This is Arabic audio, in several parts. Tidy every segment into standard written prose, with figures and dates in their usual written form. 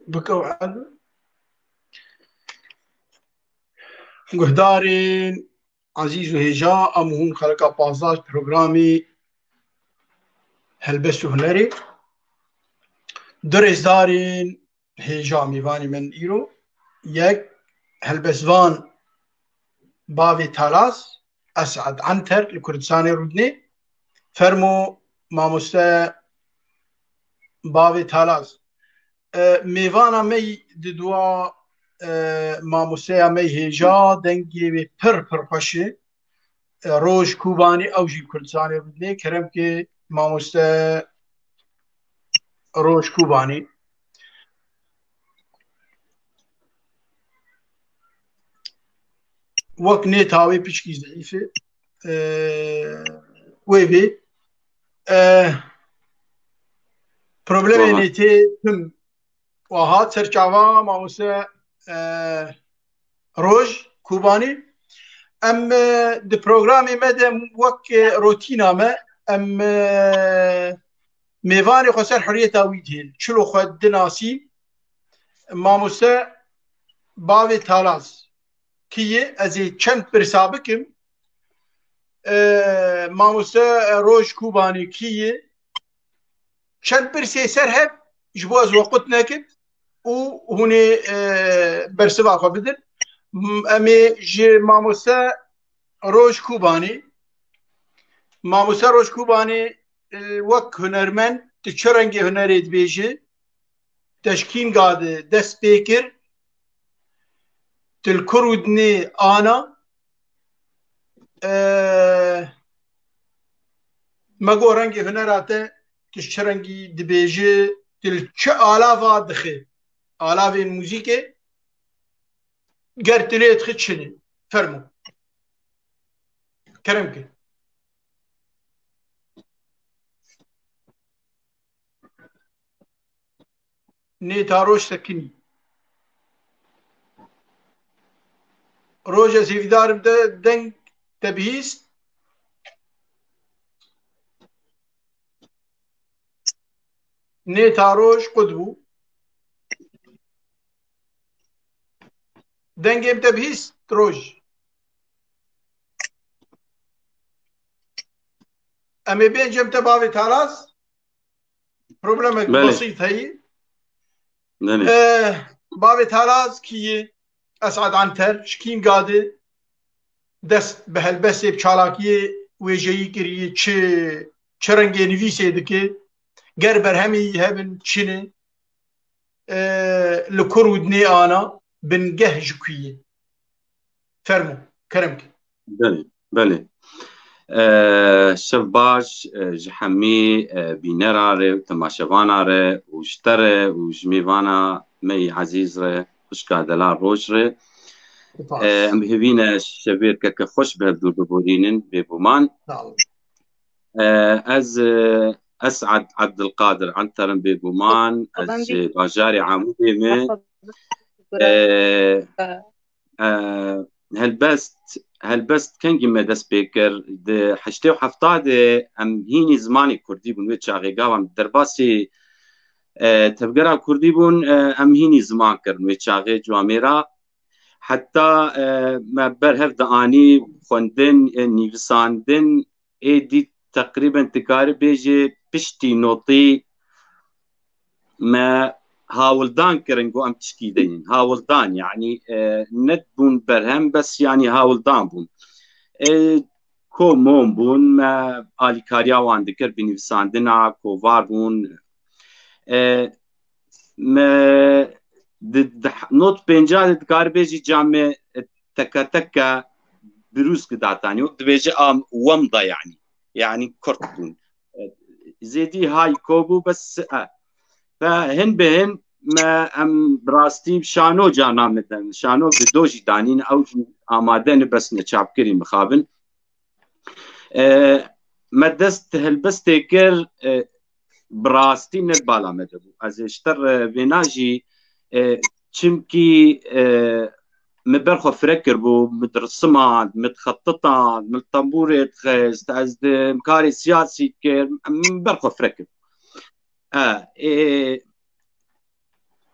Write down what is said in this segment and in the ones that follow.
بكو گهدارین عزیز و هجا ام هون خلقا پازاج پروگرامی هلبس و هنری درز دارین هجا میوانی من ایرو یک هلبسوان باوی تالاس اسعد عنتر لکردستان رودنی فرمو ماموسته باوی تالاس میوانا می ددوا ماموسته می هجا دنگی پر خوشه روش کوبانی اوجی کردستان رودنی کرم که ماموسته روش کوبانی وەک نێتاوی پچکی زعیفێ وێ بێ پرۆبلەمێ نێتێ تم وهات سەرچاوا مامۆستا ڕۆژ کوبانی ئەم di پرۆگرامê me de wek rotîna me em mêvanê xwe ser huriyeta wî dihên çilo xwe dinasî mamoste bavê Talaz kiyê ez ê çend pirsa bikim mamoste roj Kubanî kiyê çend pirsê ser hev ji bo ez wequt nekim û hûn ê bersiva xwe bidin em ê ji mamoste roj Kubanî mamoste roj Kubanî wek hunermend ti çi rengê hunerê dibêje teşkînga de dest pê kir til Kurdnê ana me got rengê hunera te tu çi rengî dibêje til çi alava dixe alavên mûzîkê ger tilê dixî çi ne fermo kerem kir nêta roj tekinî roj ez hêvîdarim te deng te bihîst nêta roj qut bû dengêm te bihîst roj em ê bêncem te bavê Talaz problemek besît heye bavê Talaz kiyê Esad Anter şkînga de dest bi helbesê bi çalakiyê wêjeyî kiriye çi rengê nivîsê dike ger berhemî hebin çi ne li Kurdnê ana bingeh ji ku ye fermo kerem kir بله شەف باش ji hemî bînera re û temaşevana re û ji te re û ji mêvana me ezîz re xwişka Delal Roj re em hêvîne şevêrkeke xweş bi hev dûr biborînin bêguman ez Esad Abdilqadir Anterim bêguman ez ji bajarê Amûdê me helbest kengî me dest pê kir di heştê û heftadê em hînî zimanê Kurdî bûn wê çaxê gavan derbasî tevgera Kurdî bûn em hînî ziman kirin wê çaxê Cwamêra heta me berhev dianî xwendin nivîsandin êdî teqrîben tu karî bêjî piştî notî me hawildan kirin got em tişkî deyîn hawildan yanî net bûn berhem bes yanî hawildan bûn komon bûn me alîkariya wan dikir bi nivîsandina kovar bûn me not pênca de dikarî bêjî camê teke teke birûz kidatanî dibêje wemda yanî Kurd bûn zêdî hay kobû bes hin bi hin me em rastî şano cana midin şano bi do jî danîn ew jî amade ne bes ne çapkirî mixabin me dest helbestê kir bi rastî ne bala me de bû ez ê ji te re vêna jî çimkî me ber xwe firek kirbû min risiman min xetitan min tembûrê dixist ez di karê siyasî kir min ber xwe firek kirbû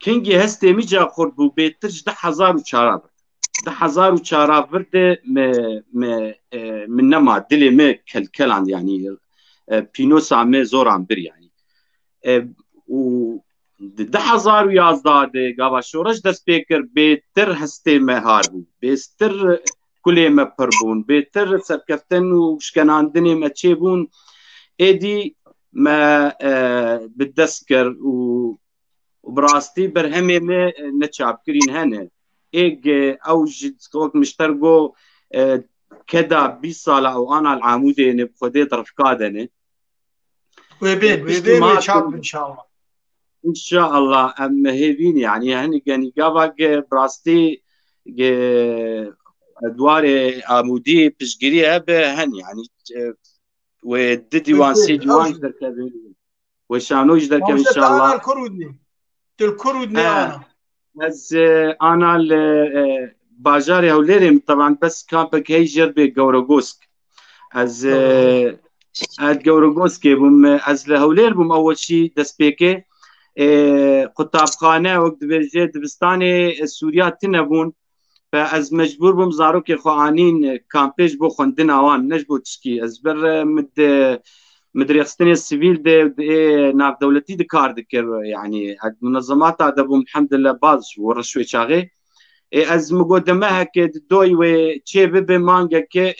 کنگی هسته می جا خورد بو بیترج 10,000 10,000 برده من نما دلی ما کلکلان يعني بینوس عمه زور عم بر يعني و 10,011 گاوا شورش دست پیکر بیتر هسته مهار بو بیستر کلی ما پر بون بیتر سرکفتن و شکناندنی ما چه بون ایدی ما بدسکر و وبراستي برهمي ما نتشعب كرين هنا ايج اوج سكوك مشترقو كدا 20 صالة او انا العامودي نبخدي طرف كادني ويبين ويتشعب ان شاء الله ان شاء الله ام هيبين يعني هني يعني قابا براستي ادواري عمودي بشجريها بهن يعني وددي وان سيدي وان تركب وشانوج دركب ان شاء الله الكرودني الكرودني از انا باجاري هوليري طبعا بس كامبك هيجر بجورغوسك از جورغوسك بوم از لهولير بوم اول شيء دسبيكي قطابخانه وقت بيجي دبستاني سوريا تنبون فاز مجبور بوم زاروك خوانين كامبيج بو خندن اوان نجبو تشكي از بر مدرسة السيفيل دي ناف دولتي دي كار دكر يعني المنظمات هذا بوم الحمد لله باز ورشوي شاغي از مقدمها كدوي وتشي بمانجا كي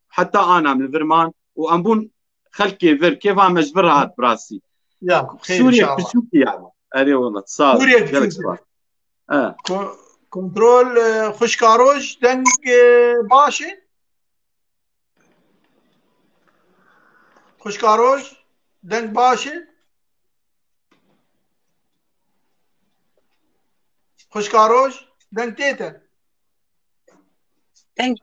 حتى انا من الفرمان وامبون خلكي فير كيف عم اجبرها براسي يا خير سوريا بشوكي يعني اري والله تصاب سوريا كنترول خشكاروش دنج باشي خشكاروش دنگ باشه خشكاروش دنگ تيتا دنگ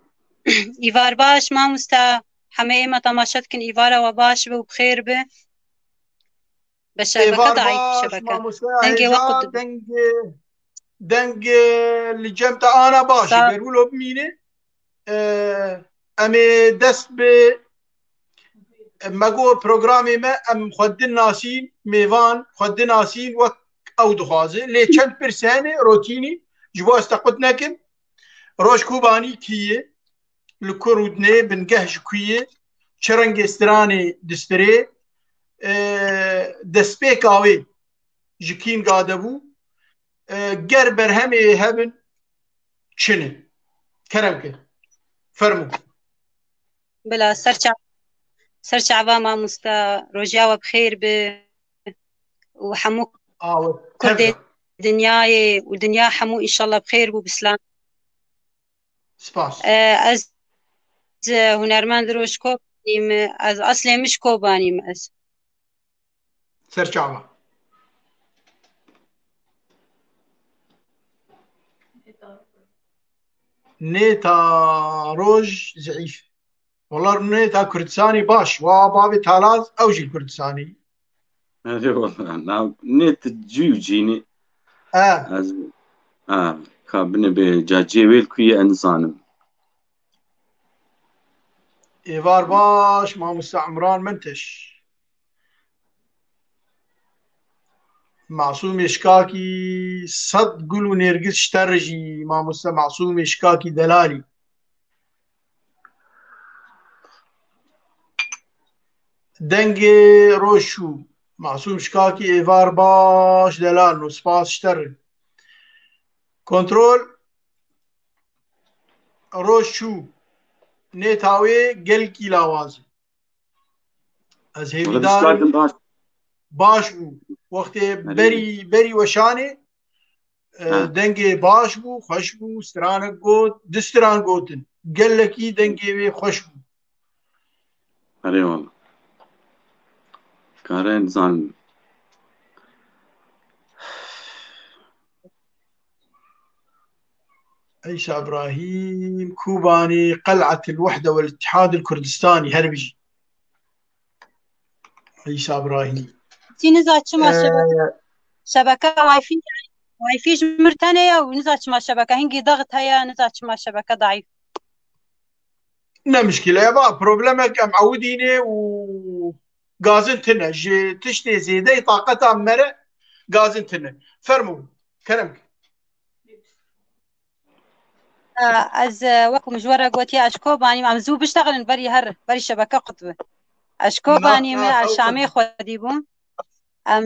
ایوار باش ما مستا همه ایما تماشات کن ایوارا و باش و بخیر به بشبكة ضعيف شبكة دنگ وقت دنگ لجمتا انا باشي بيقولوا بمينه امي دست به مگو پروگرامی ما ام خودن ناسین میوان خودن ناسین و او دخوازه لی چند پرسانه روتینی جوا استقد نکن روش کوبانی کیه لکرودنه بنگهش کیه چرنگ استرانی دستره دسپیک آوی جکین قاده بو گر برهمه هبن چنه کرم که فرمو بلا سرچ عوامة مستا رجاوة بخير وحمو كل دنياي ودنيا حمو إن شاء الله بخير وبسلام سباس از هنرمند روش كوباني از أصلي مش كوباني از سرچ عوامة نيتا روج زعيف والله نيتا كردستاني باش وبابي تالاز اوجي الكردستاني والله نيت جيوجيني كابن بجاجي ويل كوي انسانم ايفار باش ما مستعمران منتش معصوم اشكاكي صد قلو نرقص شترجي ما معصوم اشكاكي دلالي دنگ روشو معصوم شكاكي ايفار باش دلال نو سباس شتر كنترول روشو نيتاوي قلقي لاوازي از هيفيدار باش بو وقت بري وشاني دنگ باش بو خوش بو سترانك قوت دستران قوتن قلقي دنگي خوش بو اري والله كارين زان عيسى إبراهيم كوباني قلعة الوحدة والاتحاد الكردستاني هربجي عيسى إبراهيم نزات شما شبكة واي فيش مرتنية ونزات شما شبكة هنجي ضغط هيا نزات شما شبكة ضعيف لا مشكلة يا با بروبلمك معوديني و غازن تنج تشتي زيدة طاقتها مرة غازن تنه فرمو كرمك از وەکو مژوەرە گوتی ئەشکۆ بانیم ئەم زوو بشتغلن بەری هەر بەری شەبەکە قوتبە ئەشکۆ بانیمە شامەی خۆدی بووم ئەم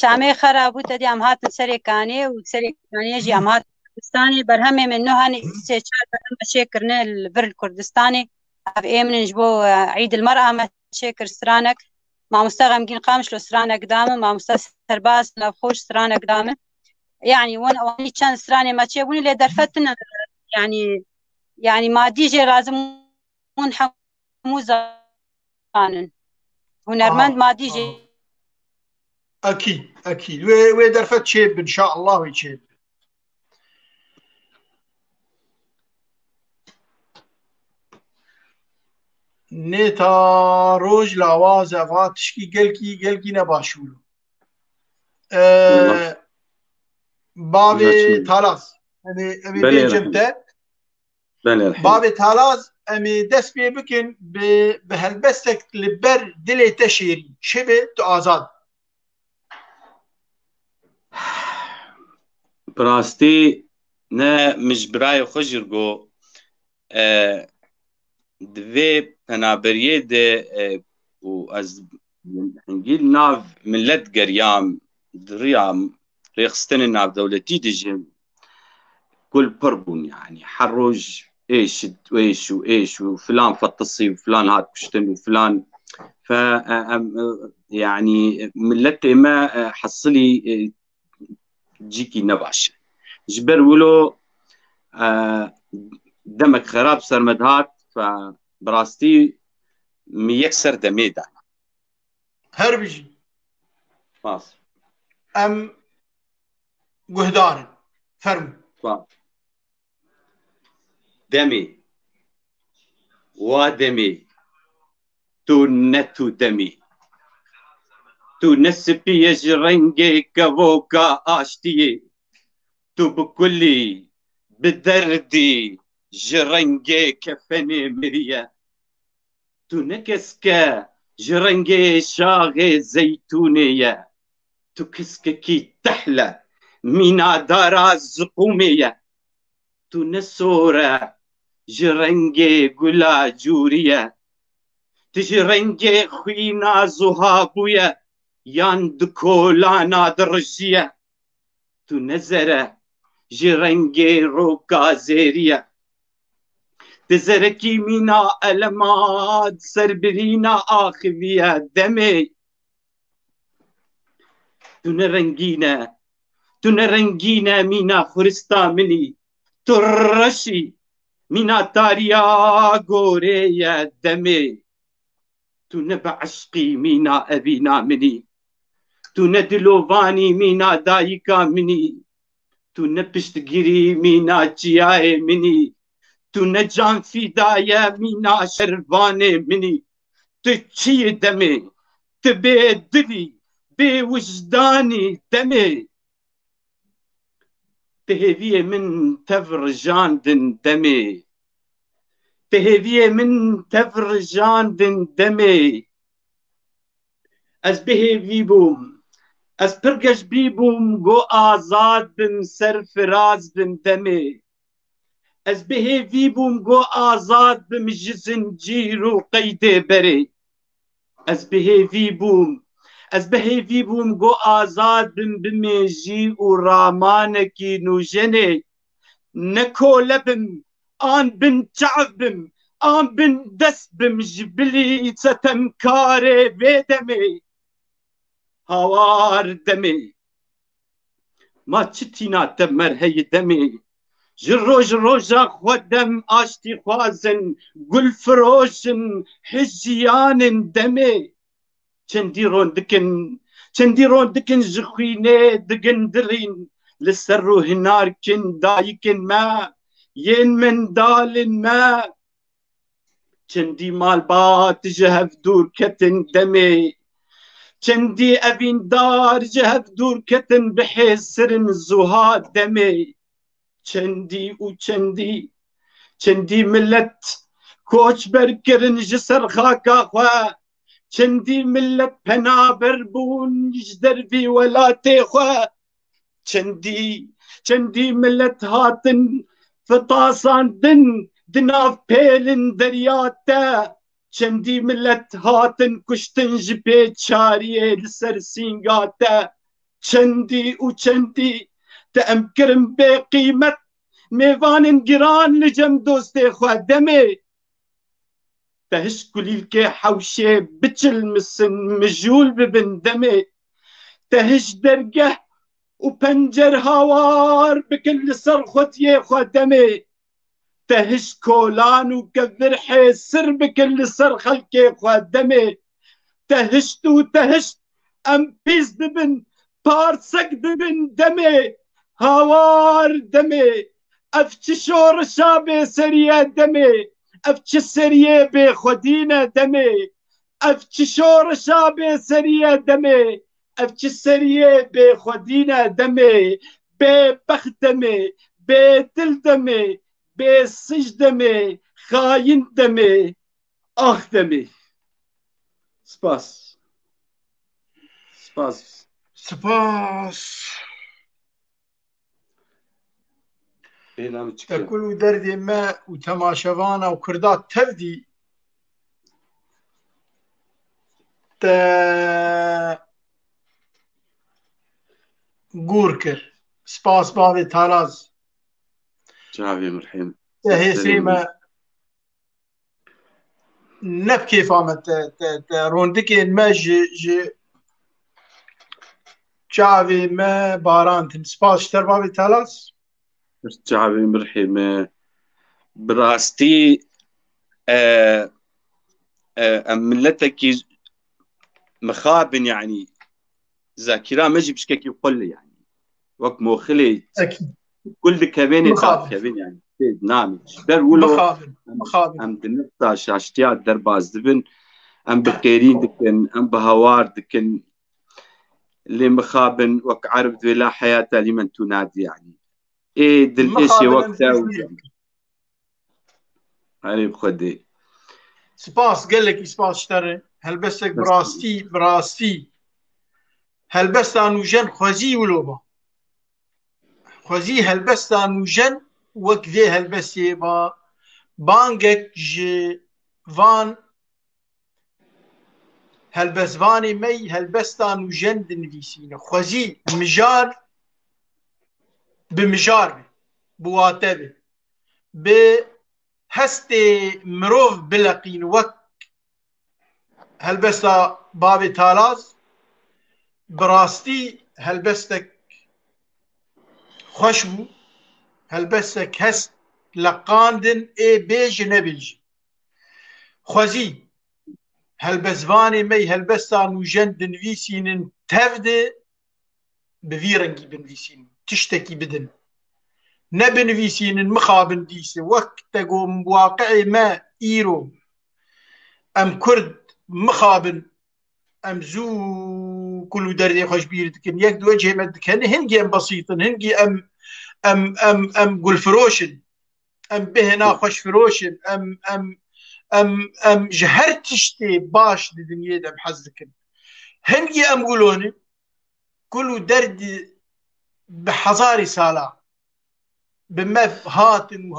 شامەی خەرابوو تەدی ئەم هاتن سەرێکانێ و سەرێکانێژی ئەم هات کوردستانی بەرهەمێ من نۆهانی سێ چار بەرهەم بەشێکردنە بەر کوردستانی ئێمنش بۆ عید المەرئە مەچێ سرانك مامۆستا غەمگین قامش لە سرانك دامە مامۆستا سەرباز نەخۆش سرانك دامە يعني وان اواني كان سراني ما تشيبوني لي درفتنا يعني مادي جي لازم حمو زانن هنرمند مادي جي اكيد وي درفت شيب ان شاء الله ويشيب نتا روج لاواز افاتشكي قلكي نباشولو بابي تالاز امي بيجمته بابي تالاز امي دس بي بكن بهالبستك لبر دلي تشيري شبه تعازاد براستي نا مش براي خجرگو دوی پنابریه ده و از هنگیل ناو ملت گریام دريام ريخستن الناف دولتي دجم كل بربون يعني حروج ايش وايش وايش وفلان فطسي وفلان هات بشتن وفلان ف يعني ملتي ما حصلي جيكي نباش جبر ولو دمك خراب سرمدهات فبراستي ميكسر دميدا هربجي فاس ام قهدار فرم دمي ودمي تو نتو دمي تو نسبي يجرنجي كفوكا اشتي تو بكلي بدردي جرنجي كفني مريا تو نكسكا جرنجي شاغي زيتونية تو كسككي تحلى مينا دارا زقومية تو نسورة جرنجي قلا جورية تجرنجي خوينا زهابوية يان دكولانا درجية تو نزرة جرنجي روكا زيرية تزركي مينا ألمات سربرينا آخذية دمي تنرنجينا مينا خرستا مني ترشي مينا تاريا غوريا دمي تنبع عشقي مينا أبينا مني تندلوفاني مينا دايكا مني تنبشت جري مينا جياي مني تنجان في دايا مينا شرباني مني تشي دمي تبدلي بوجداني دمي تهذيه من تفرجان دمي تهذيه من تفرجان دمي از به بيبوم از برگش بيبوم جو آزاد بم سر فراز بم دمي از به بيبوم جو آزاد بم زنجير و قيد بري از به بيبوم جو آزاد بم بميجي و رامانكي نوجني نكولبم آن بن تعبم آن بن دسبم جبلي ستمكاري بيدمي هوار دمي ما تشتينا تمر هي دمي جروجا خودم آشتي خوازن قل فروشن حجيان دمي چنديرون دكن جخويني دقن درين لسرو هنار كن دايكن ما ين من دال ما چندي مال بات جهف دور كتن دمي چندي أبين دار جهف دور كتن بحسرن زها دمي چندي ملت كوچ بركرن جسر خاكا خوا چندی ملت پنابر بون جدر بی ولاتی خواه چندی ملت هاتن فطاسان دناف پیلن دریاتا چندی ملت هاتن کشتن جبه چاریه لسر سینگاتا چندی و چندی تأمكرم بقيمة ميفان جيران لجم دوستي خواه دمي تهش كليل كي حوشي بتشل مسن مجول ببن دمي تهش درقه وبنجر هوار بكل صرخة يخوة دمي تهش كولان وكذر حسر بكل صرخة يخوة دمي تهشت وتهشت ام بيز دبن بارسك دبن دمي هوار دمي افتش شور شابي سريع دمي افتش سريع بخدينة دمي افتش شور شابي سريع دمي افتش سريع بخدينة دمي ببخت دمي بدل دمي بسج دمي خاين دمي اخ دمي سپاس سپاس بينام تكل دردي ما وتماشفانا وكردات تفدي گورکر سپاس باوی تالاز جاوي مرحيم هي سريمة نب كيف عمت روندك ما ج جاوي ما بارانتن سپاس شتر باوی تالاز جاوي مرحيم براستي ملتك مخابن يعني ذاكرة ما جيب شكاكي يقول لي يعني وقت موخلي أكيد كل كبين مخابن كبين يعني نامي در ولو مخابن ام دنتا شاشتيات درباز دبن ام بقيرين دكن ام بهوار دكن اللي مخابن وك عرب لا حياة لمن تنادي يعني ايه دلتشي وقتها هاني بخدي سپاس قال لك سپاس شتر هل بسك براستي هل بس انو جن خوزي ولوبا خوزي هل بس انو جن وك ذي هل بس يبا بانجك ج فان هل بس فاني مي هل بس انو جن دنفيسين خوزي مجار بمجار بواتب بهستي مروف بلقين وك هل بس بابي تالاز براستي هل بستك خوشبو هل بستك هست لقاندن اي بيج نبيج خوزي هل بسفاني مي هل بستان وجن دنفيسين تفد بفيرنجي بنفيسين تشتكي بدن نبنفيسين مخابن ديسي وقت تقوم بواقعي ما ايرو ام كرد مخابن ام زو كل دردي خوش بيردكن يك دو وجه مدكن هنجي ام بسيطن هنجي ام قول فروشن ام بهنا خوش فروشن ام جهرتشتي باش لدنيا ام حزكن هنجي ام قولوني كل دردي بحزاري سالا بمف هاتن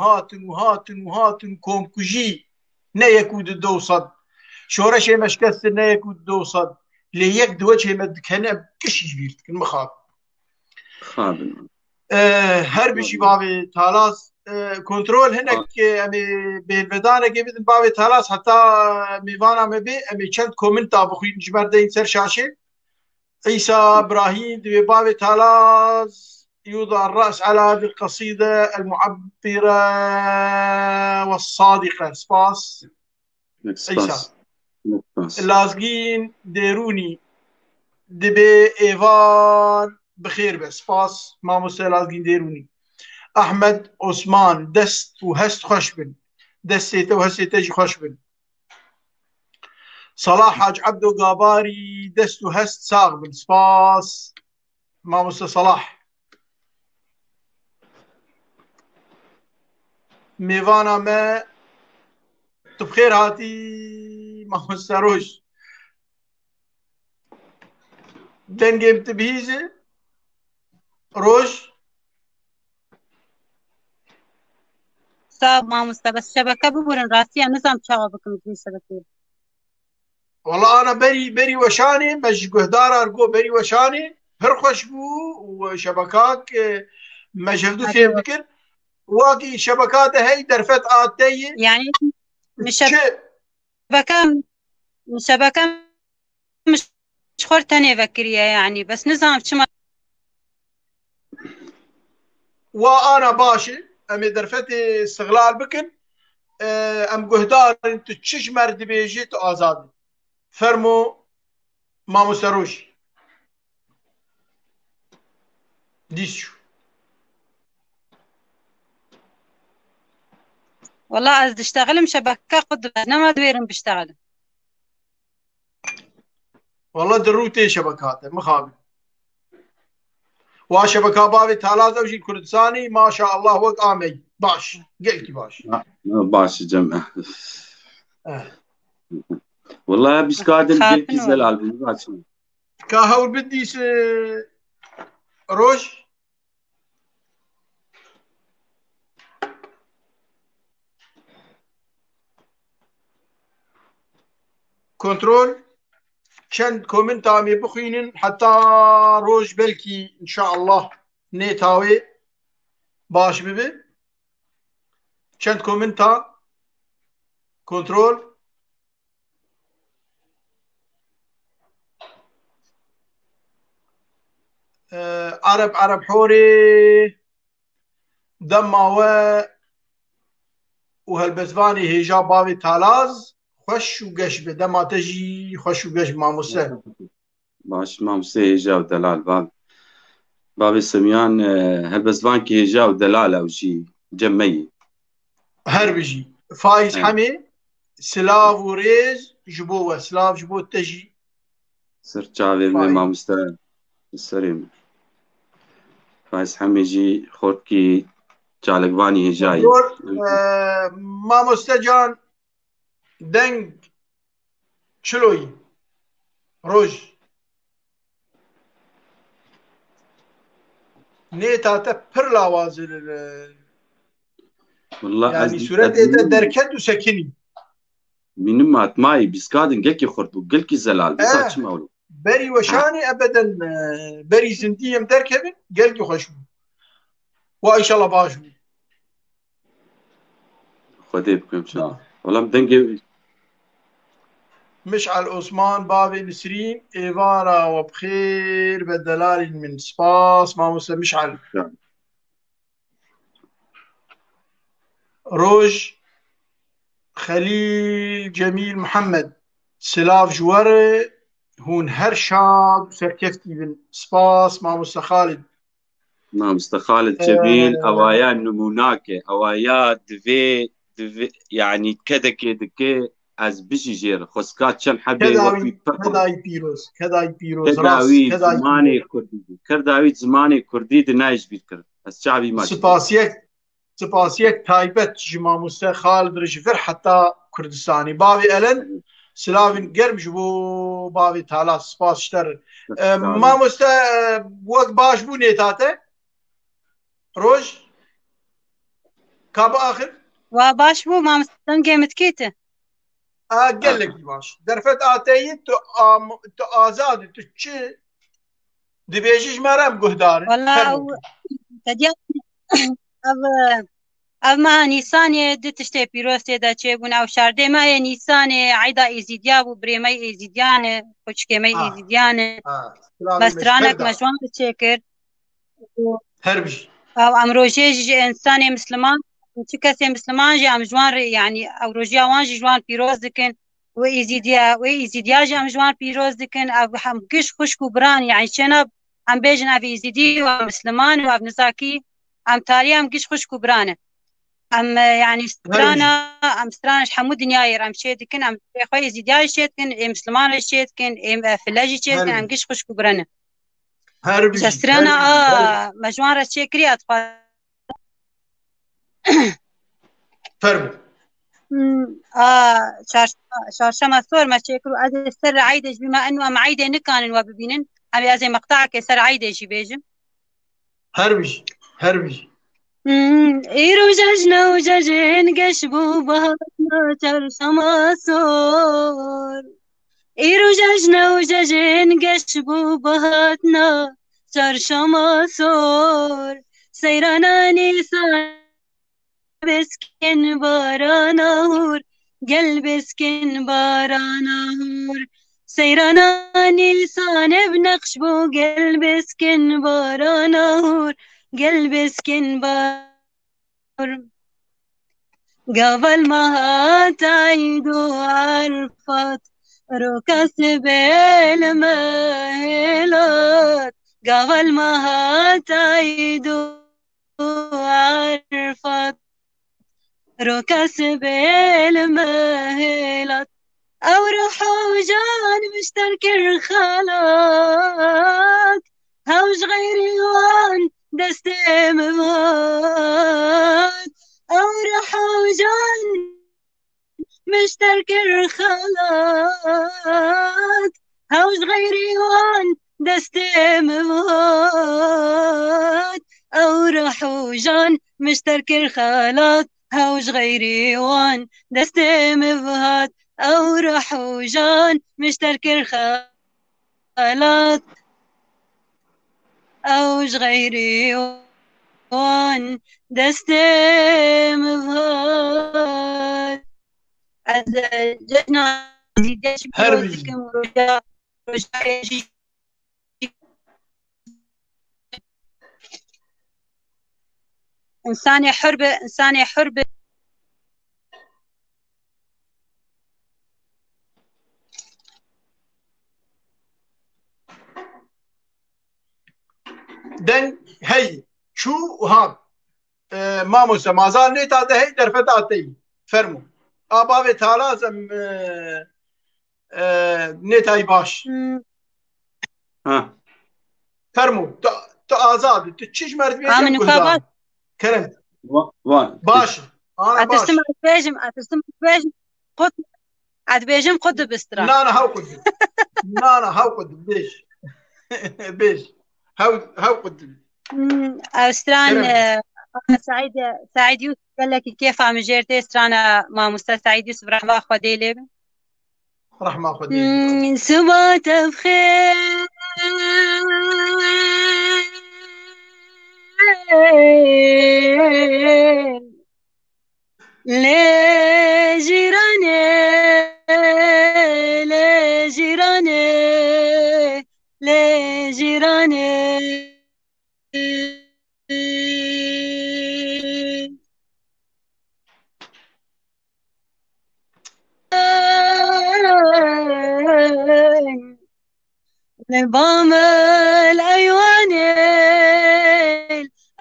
كوم كجي نيكود الدوصد شورش مشكث نيكود الدوصد ليك دوجه مدكنه كش جبيرت المخاب خابن هر بشي بابي تالاس كنترول هناك امي بالبدانه جبت بابي تالاس حتى ميفانا مبي امي كنت كومنت ابخين جمردين سر شاشه عيسى ابراهيم بابي تالاس يوضع الرأس على هذه القصيدة المعبرة والصادقة سباس عيسى اللازقين ديروني دبي ايفان بخير بس سباس ما مستوى لازقين ديروني احمد عثمان دست وهست خشبن دستيته وهستيته جي خشبن صلاح حاج عبدو قاباري دست وهست ساغبن سباس ما مستوى صلاح ميفانا ما بخير هاتي ما مستوى روش دنجم تبهيزه روج صاب ما مستبس شبكة ببورن راسية نظام شغبكم في الشبكة. والله انا بري وشاني مش قهدار ارجو بري وشاني هر خوشبو وشبكات مجهدو سير أيوة. بكر واقي شبكات هي درفت آتي يعني مش تش شبكة مش شبكة مش خورتني فكرية يعني بس نظام شما. وانا باشي امي درفتي استغلال بكن ام قهدار انت تشش مرد بيجيت ازاد فرمو ما مستروش ديشو والله أز اشتغل شبكة قد ما دويرن بشتغل. والله دروتي شبكات مخابل وشبكة بابي تالا زوجي الكردستاني ما شاء الله وق آمي باش قلتي باش باش جمع اه والله بس قادم قلت خافن والله. زلال بالباش كاهول بدي روج كنترول چند كومنت عم بخوينن حتى روج بلكي ان شاء الله نيتاوي باش ببي چند كومنت كنترول عرب حوري دما وهالبزباني هيجا بابي تالاز خوش وقش بدما تجي خوش وقش ماموسه باش ما مسي جاو دلال باب السميان هالبزبان كي جاو دلال او شي جمي هربجي فايز حمي سلاف وريز جبوه سلاف جبو تجي سر چاوي من ما مست السريم فايز حميجي خوركي چالقواني هجاي ما مستجان دنگ چلوي روج نيتا تبر لاوازل والله يعني سورة دركت وسكني من ما ماي بسكادن قلكي خورتو قلكي زلال بس هاتش مولو بري وشاني ابدا بري زنديم دركبن قلقي خشبو وان شاء الله باشو خدي بكم ان شاء الله والله مدنقي مشعل عثمان بابي نسرين إيفارا وبخير بدلال من سباس ما موسى مشعل روج خليل جميل محمد سلاف جواري هون هرشاد سركفتي من سباس ما موسى خالد ما مستخالد جميل أوايا نموناك أوايا دفي يعني كذا كذا از بشي جير خسكات شن حبي وفي كداي بيروز كداوي زماني كردي كرداوي زماني كردي دنايش بيتكر بس شعبي ما سپاسيك تايبت جما موسى خالد رجفر حتى كردستاني بابي ألن سلافين قرب جبو بابي تالا سپاس شتر ما موسى وقت باش بو نيتاته روج كابو آخر وباش بو ما مستنقي متكيته قال لك باش درفت آتي تو آزاد تو چه دبيجيش مرام قهدار والله تديا اما نيسان دي تشتي بيروستي دا چه او شارده ما نيسان عيدا ايزيديا بو بريمي ايزيديان خوشكمي ايزيديان بس ترانك مجوان تشكر هربش او امروجي انسان مسلمان چه کسی مسلمان جي ام جوان يعني او روجيا وان جوان بيروز دكن وايزيديا جي ام جوان بيروز دكن او هم قش خشكو بران يعني شنب ام بيجنا في ايزيدي ومسلمان وابن زاكي ام تالي ام قش خشكو برانه ام يعني سترانا حمود دنياير ام شيدكن ام خوي ايزيديا شيدكن مسلمان شيدكن ام فلاجي شيدكن ام قش خشكو برانه هربش سترانا مجوان رشي كري اطفال فرمو شارشما ثور ما شكروا هذا السر عيدج بما انه ام عيده نكان وببينن أبي أزي مقطعك سر عيدة شي بيجم هربج هربج إيرو جاجنا وجاجين قشبو بهاتنا ترسما صور إيرو جاجنا وجاجين قشبو بهاتنا ترسما صور سيرانا نيسان بسكن بارانهور قلب سكن بارانهور سيرانا نيسان بنقشبو قلب سكن بارانهور قلب سكن بار قبل ما تعيدوا عرفت ركس بالمهلات قبل ما تعيدوا عرفت ركس بالمهلات أو روحوا جان مشترك الخلاق هوش غيري وان دستي مبات أو روحوا جان مشترك الخلاق هوش غيري وان دستي مبات أو روحوا جان مشترك الخلاق هوش غيري وان دستي مبهات أو روحوا جان مشترك الخلاق أوش غيري وان دستي مبهات از جنا دیدش هربج کم روجا روجا إنسان حرب إنسان حرب دن هي شو هاد ماموسا مازال نيتا ده هي درفتاتي فرمو آبا تعالى زم نيتاي باش ها فرمو آزاد تشيش مرد بيجم من كردان فابات كرم وان باش أنا باش أتسمع بيجم قط عاد بيجم قط بسترا نانا هاو قد نانا هاو قد بيش بيش هاو قد أستران كرم سعيد يوسف قال لك كيف عم جيرتي استرانا مع مستر سعيد يوسف رحمة أخوة ديلي رحمة خدي سبات بخير لجيراني لجيراني لجيراني نظام الأيوان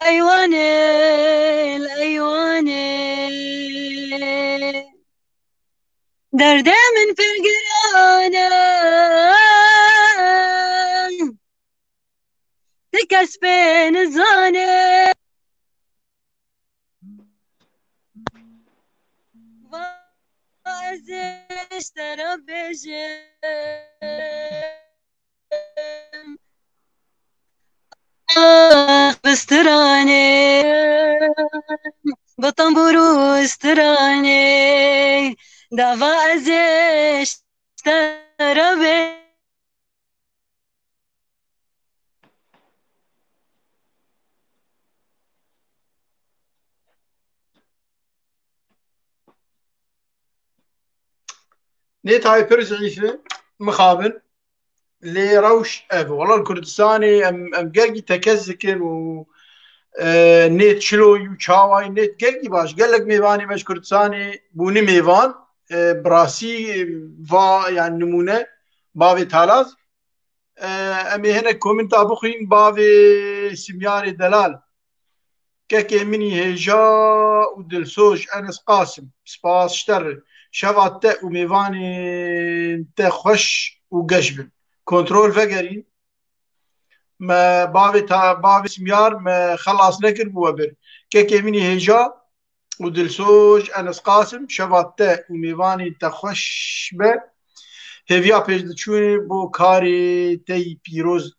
الأيوان الأيوان درد من في القرآن تكس بين الزاني اشترى بستراني بطنبورو استراني دافا ازيش اشترى نيتاي برزعيفة مخابن اللي روش والله الكردستاني ام قلقي تكزكن و نيت شلوي وشاواي نيت قلقي باش قال لك ميفاني مش كردستاني بوني ميفان براسي فا يعني نمونة بافي تالاز امي هنا كومنتا بخين بافي سمياري دلال كاكي مني هجا ودلسوج انس قاسم سباس شتر شفات وميفاني تخش وقشبن كنترول فقرين ما بابي سميار ما خلص نكر بوبر كاكي مني هجا ودلسوج انس قاسم شفات وميفاني تخش به هفيا پیش دچونی بو کاری تی پیروز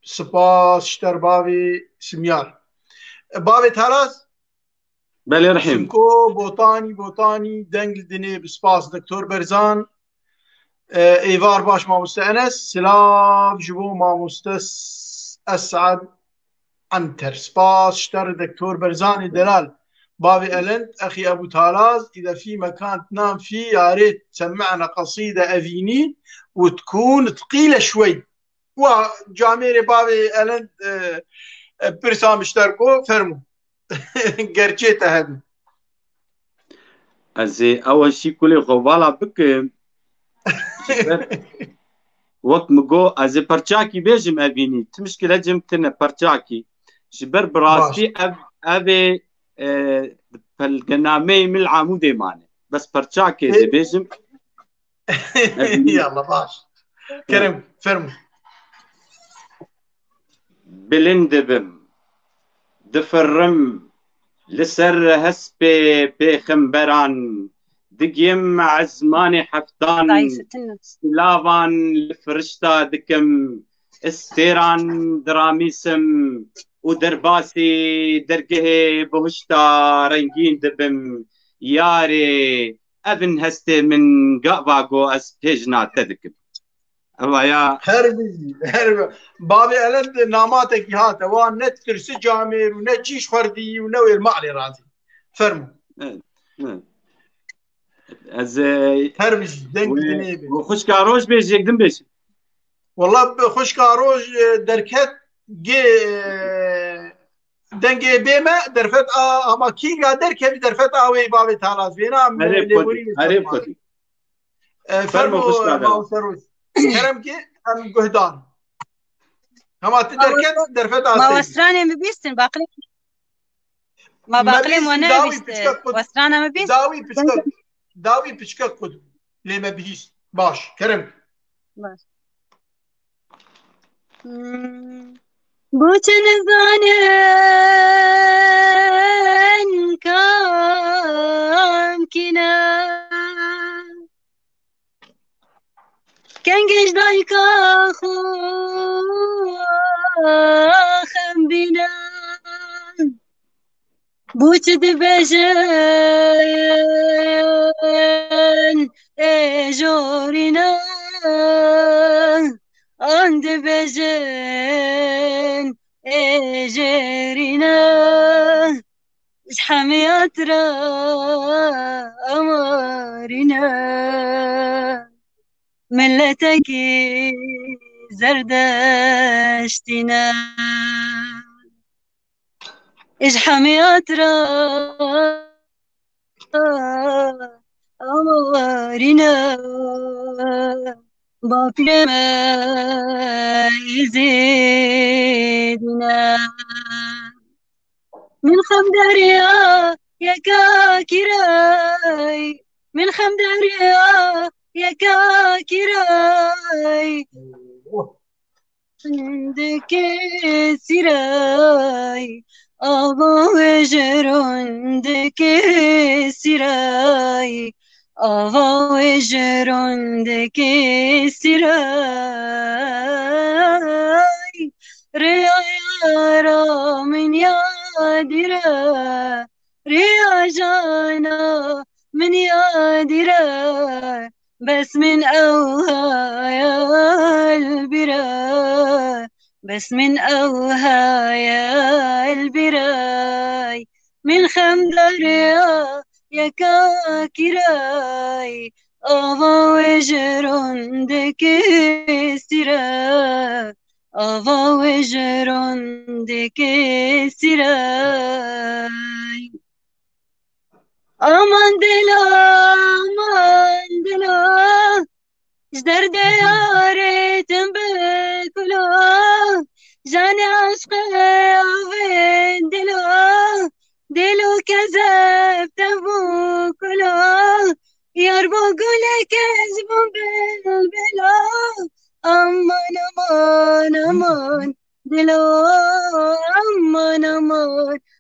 سپاس شتر باوی سمیار باوی تالاز بله رحیم سمکو بوتانی دنگل دنی بسپاس دکتور برزان ایوار باش ماموسته انس سلاف جبو ماموسته اسعد عنتر سپاس شتر دكتور برزاني دلال بابي ألنت أخي أبو تالاز إذا في مكان تنام فيه يا ريت تسمعنا قصيدة أفيني وتكون ثقيلة شوي وجاميري بابي ألنت برسام اشتركوا فرموا قرشيته هذا أزي أول شي كل غوالا بك وقت مگو از پرچاکی بیجم ابینی تمشکل جم تنه پرچاکی جبر براستی اب فالقنامي من العمود مانه بس پرچاکی زي بیجم يلا باش كرم فرمو بلندبم دفرم لسر هسبي بخمبران دقيم عزماني حفتان سلافان لفرشتا دكم استيران دراميسم ودرباسي درقه بهشتا رنجين دبم ياري ابن هستي من قاباقو اسبيجنا تدكم اما يا هربي بابي ألند ناماتك هاتا وان نترس جامير ونتشيش خردي ونوي المعلي رازي فرمو از هربش دنك دنيبي وخش كاروش بيش يقدم بيش والله خش كاروش دركت جي دنگي بيما درفت اما كيغا دركب درفت اوي بابي تالاز بينا هريب كتي فرمو ماو سروس كرم كي ام قهدان هما تدركت درفت ما وستراني مبيستن باقلي ما باقلي وانا بيست وسترانا مبيست داوي بشكل قد لما بيست باش كرم باش بوچن زانن كام كنا كنجش دايكا خم بنا بوچ دبجن جورنا عند بجن جرنا حميات را أمارنا ملتك زردشتنا حميات را أمارنا باقي ما يزيدنا من خمدريا يا كاكراي من خمدريا يا كاكراي عندك سراي أبا وجر عندك سراي أبا وجر عندك سراي ريا من يادرا ريا جانا من يادرا بس من أوها يا البراي بس من أوها يا البراي من خمدريا يا كاكراي أبا وجر عندك سراي أبا وجر عندك سراي أمان دلا جدر دياري تنبكلو جاني عشقي عفين دلو كذب تبوكلو يربو قولي كذب بالبلو أمان دلو أمان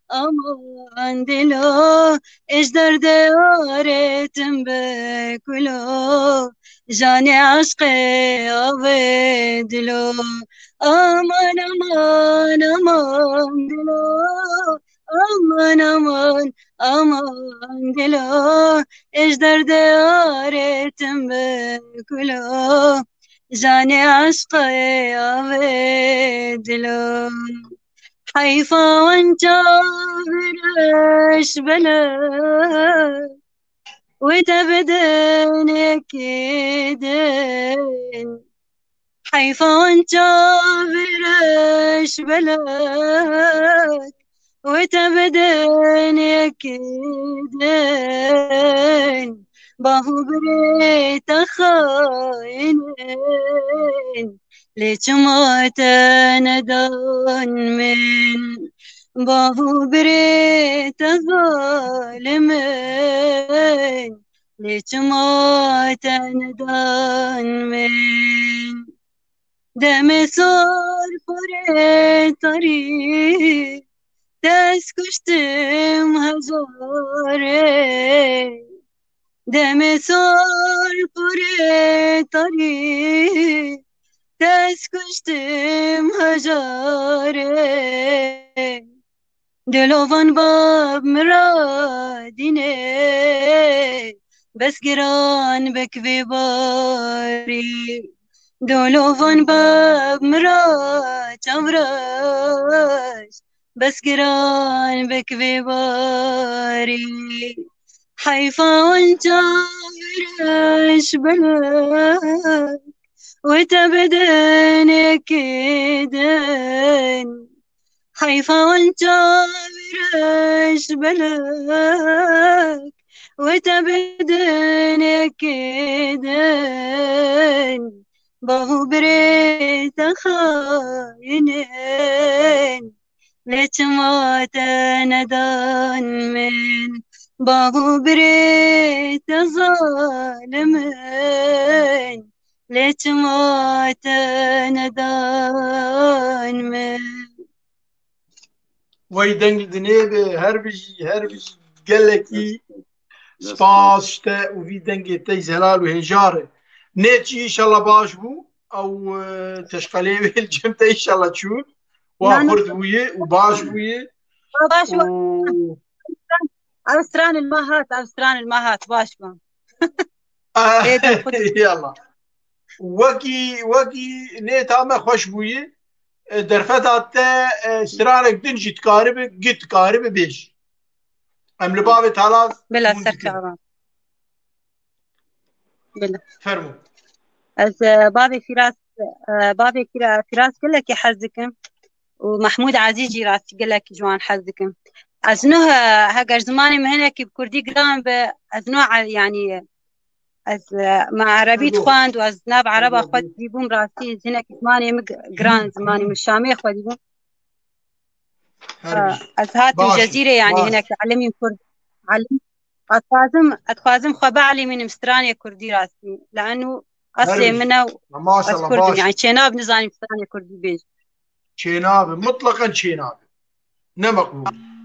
aman dilo ejdar de aretim bekulo jane aşkı ave dilo aman aman aman dilo aman aman aman dilo ejdar de aretim bekulo jane aşkı ave dilo حيفا وانت برش بلد وتبدنك يدين حيفا وانت برش بلد وتبدنك يدين باهو بريت خاينين ليش ما تندون من باهو بريت ظالمين ليش ما تندون من دم صار فريت طريق تسكشتم هزاري دم صار فريت طريق تسكشتم هجاري دلوفان باب مراديني بس قران بكبي باري دلوفان باب مراد شمراش بس قران بكبي باري حيفا وانت عرش بلد وتبدنك يدين حيفا وانت برش بلك وتبدنك يدين باهو بريت خاينين ليش ما تندان من باهو بريت ظالمين ليش ما تندان من ويدنگ دنيبه هر بيجي قالكي سباس شتا وفي دنگ تي زلال وهنجاره نيتشي ان شاء الله باش بو او تشقلي الجمت ان شاء الله تشون واخرد بويه وباش بويه باش أوستران المهات باش بان يلا وكي نيتا ما خوش بويه درفت حتى سرانك دنجي تقارب قد تقارب بيش ام لبابي تالاز بلا سركعبان بلا فرمو از بابي فراس قال لك يحزكم ومحمود عزيزي راسي قال لك جوان حزكم از نوع هاجر زماني مهنك بكردي قدام از نوع يعني از مع عربي تخواند واز ناب عربا خود ديبوم راسي زينك زماني مقران زماني مشامي خود ديبوم از هات الجزيرة يعني هناك تعلمي كرد علم أتخازم خبالي من مسترانية كردي راسي لأنه أصلي منه ما شاء الله باش يعني شيناب نزاني مسترانية كردي بيج شيناب مطلقا شيناب نمقبول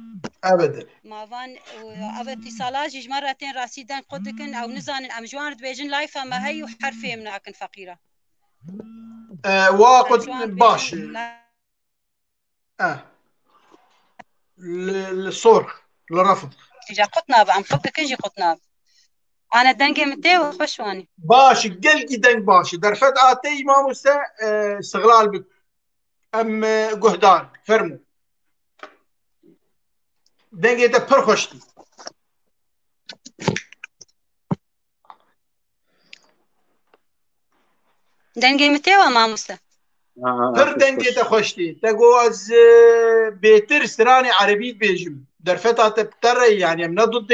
ابدا ما فان او اتصالات جيج مرتين راسي دان قدكن او نزان ام جوان بيجن لايفا ما هي وحرفي مناكن فقيره واقد باش للصرخ للرفض جا قطناب عم قدكن جي قطناب انا دنقي متي وخشواني باش قلقي دنق باش درفت اتي ما موسى استغلال بك ام قهدان فرمو دنگه ده پر خوشتی دنگه متیوه ماموسه پر دنگه ده خوشتی تقو از بيتر سراني عربي بيجم درفتها بترى يعني من ضد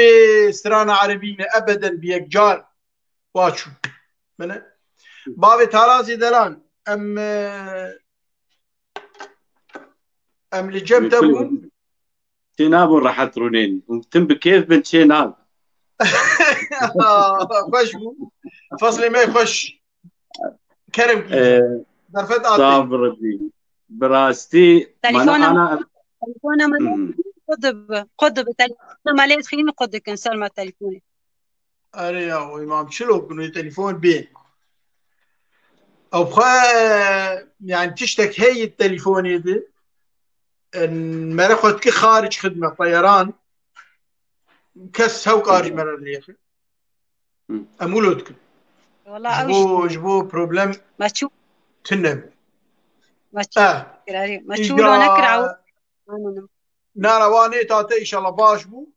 سرانة عربية ابدا بيكجار واشو من بابي تارازي دلان ام لجم تبون شيناب راح ترونين وتم بكيف بنت شيناب خوش فصلي ما يخش كرم درفت صابر دي براستي انا تليفونه قطب تليفونه مالي خليني قد كنسل ما تليفوني اره يا امام شلو كنو تليفون بين او بخا يعني تشتك هي التليفون يدي مرة كي خارج خدمة طيران كس هو خارج مرة اللي اخي امولوتك والله جبو بروبلم ما تشوف تنم ما تشوف ما تشوف لو نكر نارواني تاتي ان شاء الله باش بو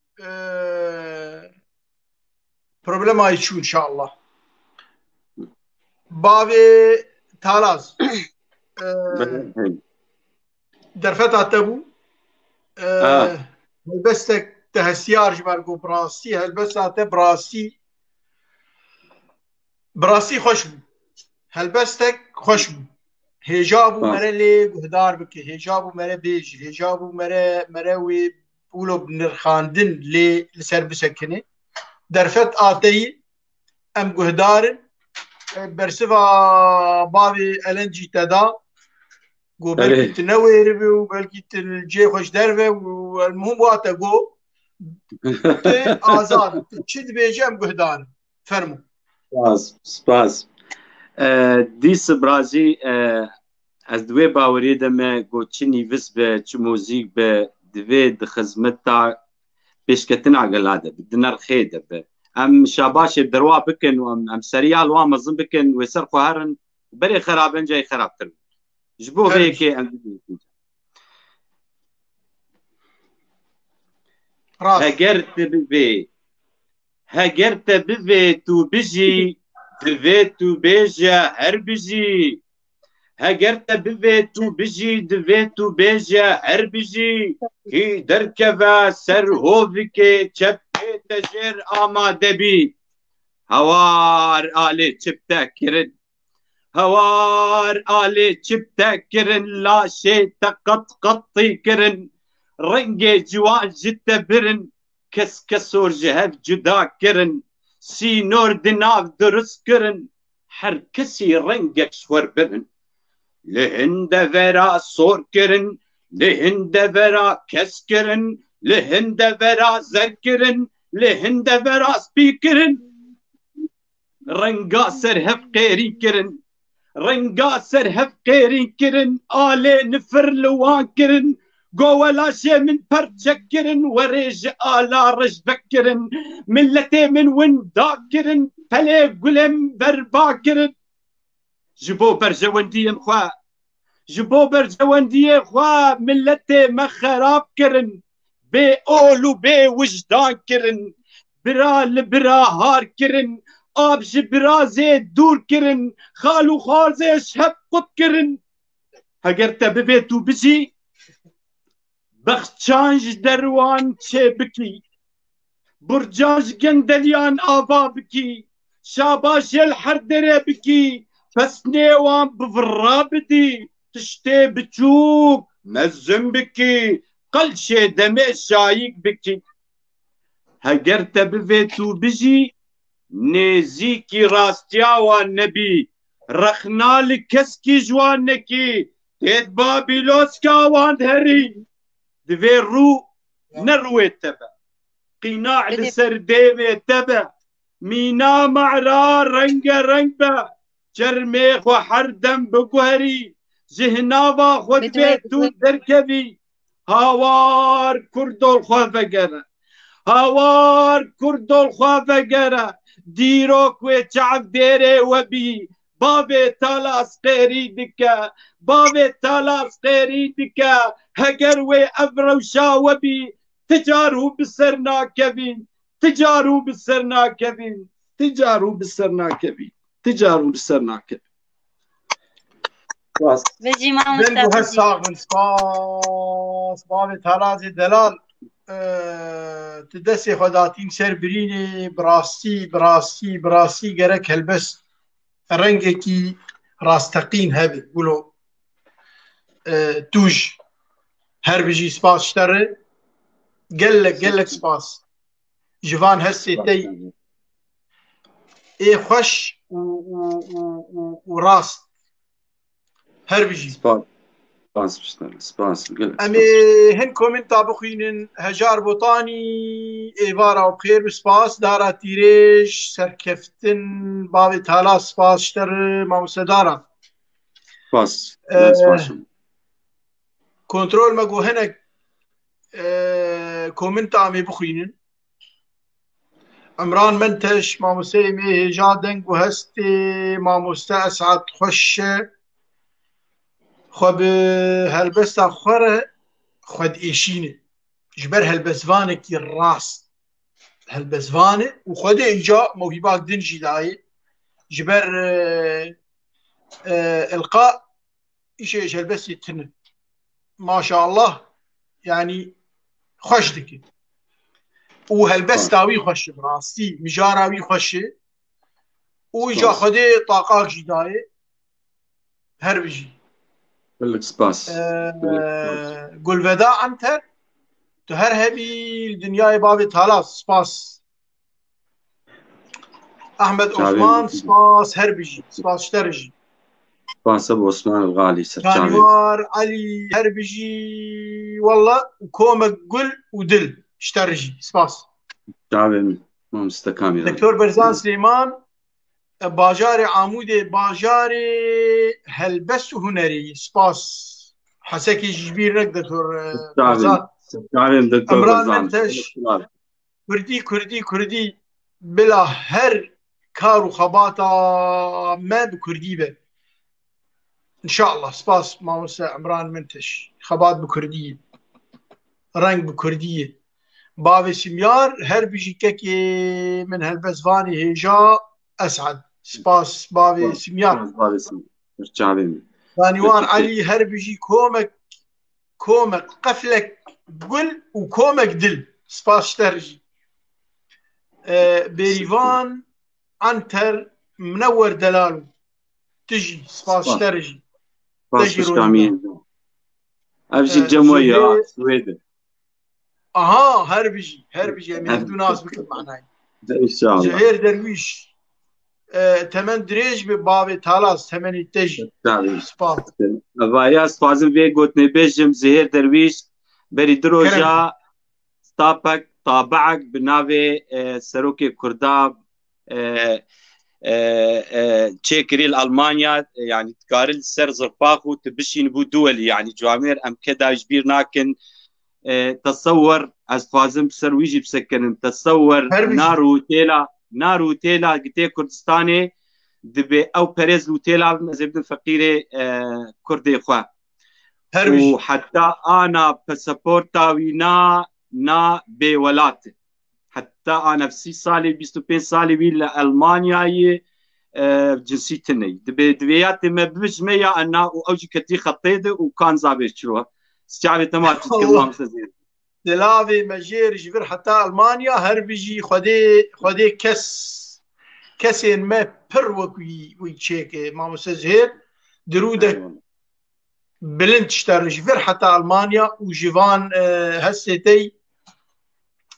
بروبلم هاي شو ان شاء الله بابي تالاز درفت تبو هلبستك تهسيار جمالكو براسي هلبست براسي خوشبو هلبستك خوشبو هجابو مرة لي قهدار بكي هجابو مرة بيج هجابو مرة وي بولو بنرخاندن لي لسر بسكني درفت آتي ام قهدار برسفا بابي الانجي تدا قو بلكي تنوير بي وبلكي تلجي خوش دربي والمهم واتا قو آزاد تشد بيجي ام قهدار فرمو سپاس دیس برازی از دوی باوری دمه گو چی نیویس به چی موزیک به دوی دخزمت تا پیشکتن عقلاده بدنر خیده به ام شاباش بدروا بکن و ام سریال وام مزن بکن و سر خوهرن بری خرابن جای خراب تر جبو هيك هجرت بفي تو بجي دفي تو بيجا هر بجي هجرت بفي تو بجي دفي تو بيجا هر بجي هي دركبا سر هوفيكي چپي تجر آماده بي هوار آلي چپتا كرن هوار آلي چپتا كرن لا شي تقط قطي كرن رنگي جوان جتا برن کس کسور جهف جدا کرن سینور دناف درست کرن هر کسی رنگک شور برن لهند ورا سور کرن لهند ورا کس کرن لهند ورا زر کرن لهند ورا سپی کرن رنگا سر هف قیری کرن رنگا سر هف قیری کرن آله نفر لوان کرن قولا شي من برتشكرن وريج آلا رج بكرن ملتي من وين داكرن فلي قلم برباكرن جبو برجواندي مخوا جبو برجواندي خوا ملتي ما خراب كرن بي اولو بي وجدان كرن برا لبرا هار كرن آب جبرا زيد دور كرن خالو خارزي شهب قط كرن هقرت ببيتو بجي بخشانج دروان بكي برجاج قندليان آبا بكي شاباش الحردرة بكي بس نيوان بفرابدي تشتي بتشوك مزم بكي قل شي دمي شايك بكي هقرت بفيتو بجي نيزيكي راستياوان نبي رخنال كسكي جوانكي تيد بابيلوس كاوان هري دفي رو نروي تبع قناع لسر ديمي تبع مينا معرا رنقا رنقا جرميخ وحردم بقهري جهنابا خود بيتو دركبي هاوار كردو الخوافقرة هاوار كردو الخوافقرة ديروك وشعب ديري وبي بابي تالاس قيري دكا بابي تالاس قيري دكا هقروي أبرو شاوبي تجارو بسرنا كبين تجارو بسرنا كبين تجارو بسرنا كبين تجارو بسرنا كبين بجي ما بنقو هالساق من سباس بابي تالازي دلال تدسي خداتين سر بريني براسي قرك هلبس رنگكي راستقين هبي قولوا توج هر بيجي سباس اشتري قلك سباس جوان هسي تي ايه خوش وراست هر بيجي سپاس امي هن كومنتا بخوينن هجار بوطاني ايفارا وبخير بسباس دارا تيريش سركفتن بابي تالا سباس شتر ماموسدارا سپاس سپاس كنترول ماجو هنك كومنتا امي بخوينن عمران منتش ماموسي مي جادنج وهستي ماموستا اسعد خش خب هلبستا خره خد ايشينه جبر هلبسفانه كي الراس هلبسفانه وخد ايجا موهبات دنجي داي جبر القاء ايش هلبس يتن ما شاء الله يعني خوش دكي وهلبس تاوي خوش براسي مجاراوي خوش ويجا خدي طاقات جداي هربجي لك سباس قول وداع انتر تهر هبي الدنيا بابي تالاس سباس احمد عثمان سباس هربجي سباس شترجي سباس ابو عثمان الغالي كانوار علي هربجي والله وكومك قل ودل شترجي سباس شعبي ما مستكامل دكتور برزان سليمان باجاري عمودي باجاري هلبس هنري سباس حسكي جبير نك دكتور برزان امران منتش كردي بلا هر كارو خباطة ما بكردي به ان شاء الله سباس ماموسا عمران منتش خباط بكردية رنگ بكردية بابي سميار هر بيجي ككي من هالبسفاني هيجا اسعد سباس بابي سميار ثانيوان علي هر بيجي كومك قفلك قل وكومك دل سباس شترجي بيريفان عنتر منور دلالو تجي سباس شترجي تجي روزنا ابجي جموية سويدن هربجي من هدو ناس بكل معناي ان شاء الله زهير درويش تمن دريج ببابي تالاس تمن تجي سباس بايا سبازم في قوتني بيجم زهير درويش بري دروجا ستابك طابعك بنافي سروكي كرداب تشيكري الألمانيا يعني تقارل سر زرباخو تبشين بو دولي يعني جوامير أم كدا جبير ناكن تصور أسفازم بسر ويجي بسكن تصور نارو تيلا قتي كردستاني دبي أو بريز لوتيلا زبدن فقيري كردي خوا وحتى أنا باسبورتاوي نا بولات حتى أنا في 6 سالي 25 سالي ولا ألمانيا جنسيتني دبيات ما بجميع أنا وأوجي كتير خطيد وكان زابير شروها استعبي تمام تتكلم سزين دلافي مجير جبر حتى ألمانيا هربجي خدي كسين ما بروك ويتشيك ما مسزهير درودك بلند تشتر جبر حتى ألمانيا وجيفان هسيتي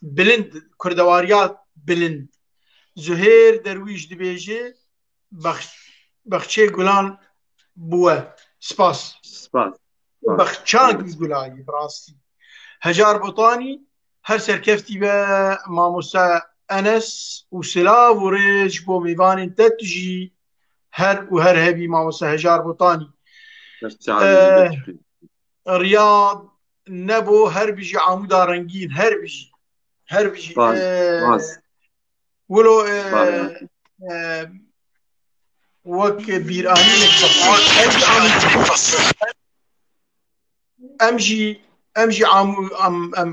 بلند كردواريات بلند زهير درويش دبيجي بخشي قولان بوه سباس بخشان قولاي براستي هجار بوطاني هر سركفتي با ماموسا أنس وسلاف وريج بو ميفان تتجي هر هبي ماموسا هجار بوطاني رياض نبو هر بيجي عمودا رنگين هر بيجي ولو وك بيراني امجي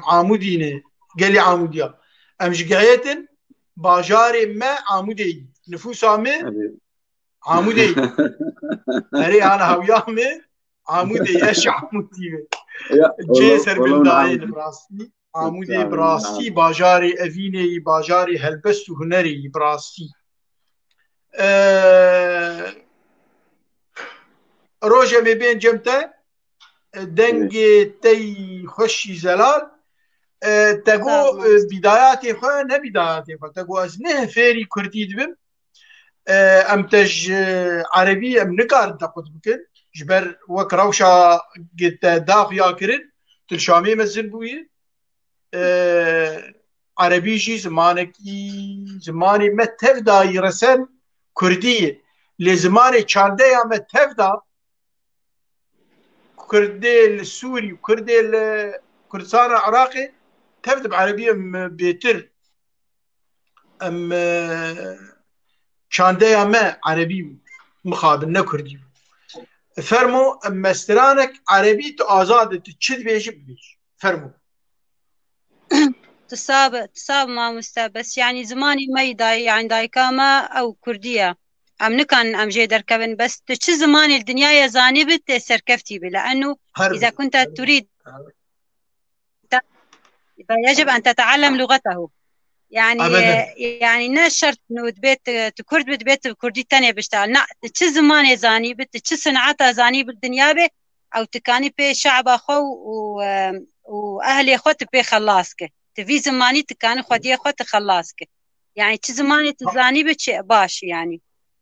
عمودينه قالي عموديا امجي قايتن باجاري ما عمودي نفوس عمودي هري انا هويامي عمودي ايش عمودي جيسر بالداين براسي عمودي براسي باجاري افيني باجاري هلبس هنري براسي روجا مي بين جمته دنگي تي خوشي زلال تقو بداياتي خو نبداياتي خو تقو از نه فيري كردي دبم ام تج عربي ام نقار تقود بكن جبر وك روشا قد داغ ياكرن تلشامي مزن بوي عربي جي زماني ما تفدا يرسن كردية لزماني چانده يا ما تفدا كردي السوري وكردي كردستان العراقي تبدا بعربية بيتر ام چانده يا ما عربي مخابن نكردي فرمو مسترانك عربي آزاد تشد بيش بيش فرمو تصاب ما بس يعني زماني ما داي يعني داي كاما او كردية ام نكن ام جي دركبن بس تش زماني الدنيا يا زانبت سركفتي لانه اذا كنت تريد يجب ان تتعلم لغته يعني أبداً. يعني الناس شرط انه تبيت تكرد بيت كردي تانية بيشتغل لا تش زماني زاني بت تش صنعتها زاني بالدنيا به او تكاني بي شعب اخو واهلي اخو تبي خلاصك تفي زماني تكاني خدي اخو تخلاصك يعني تش زماني تزاني بشيء باش يعني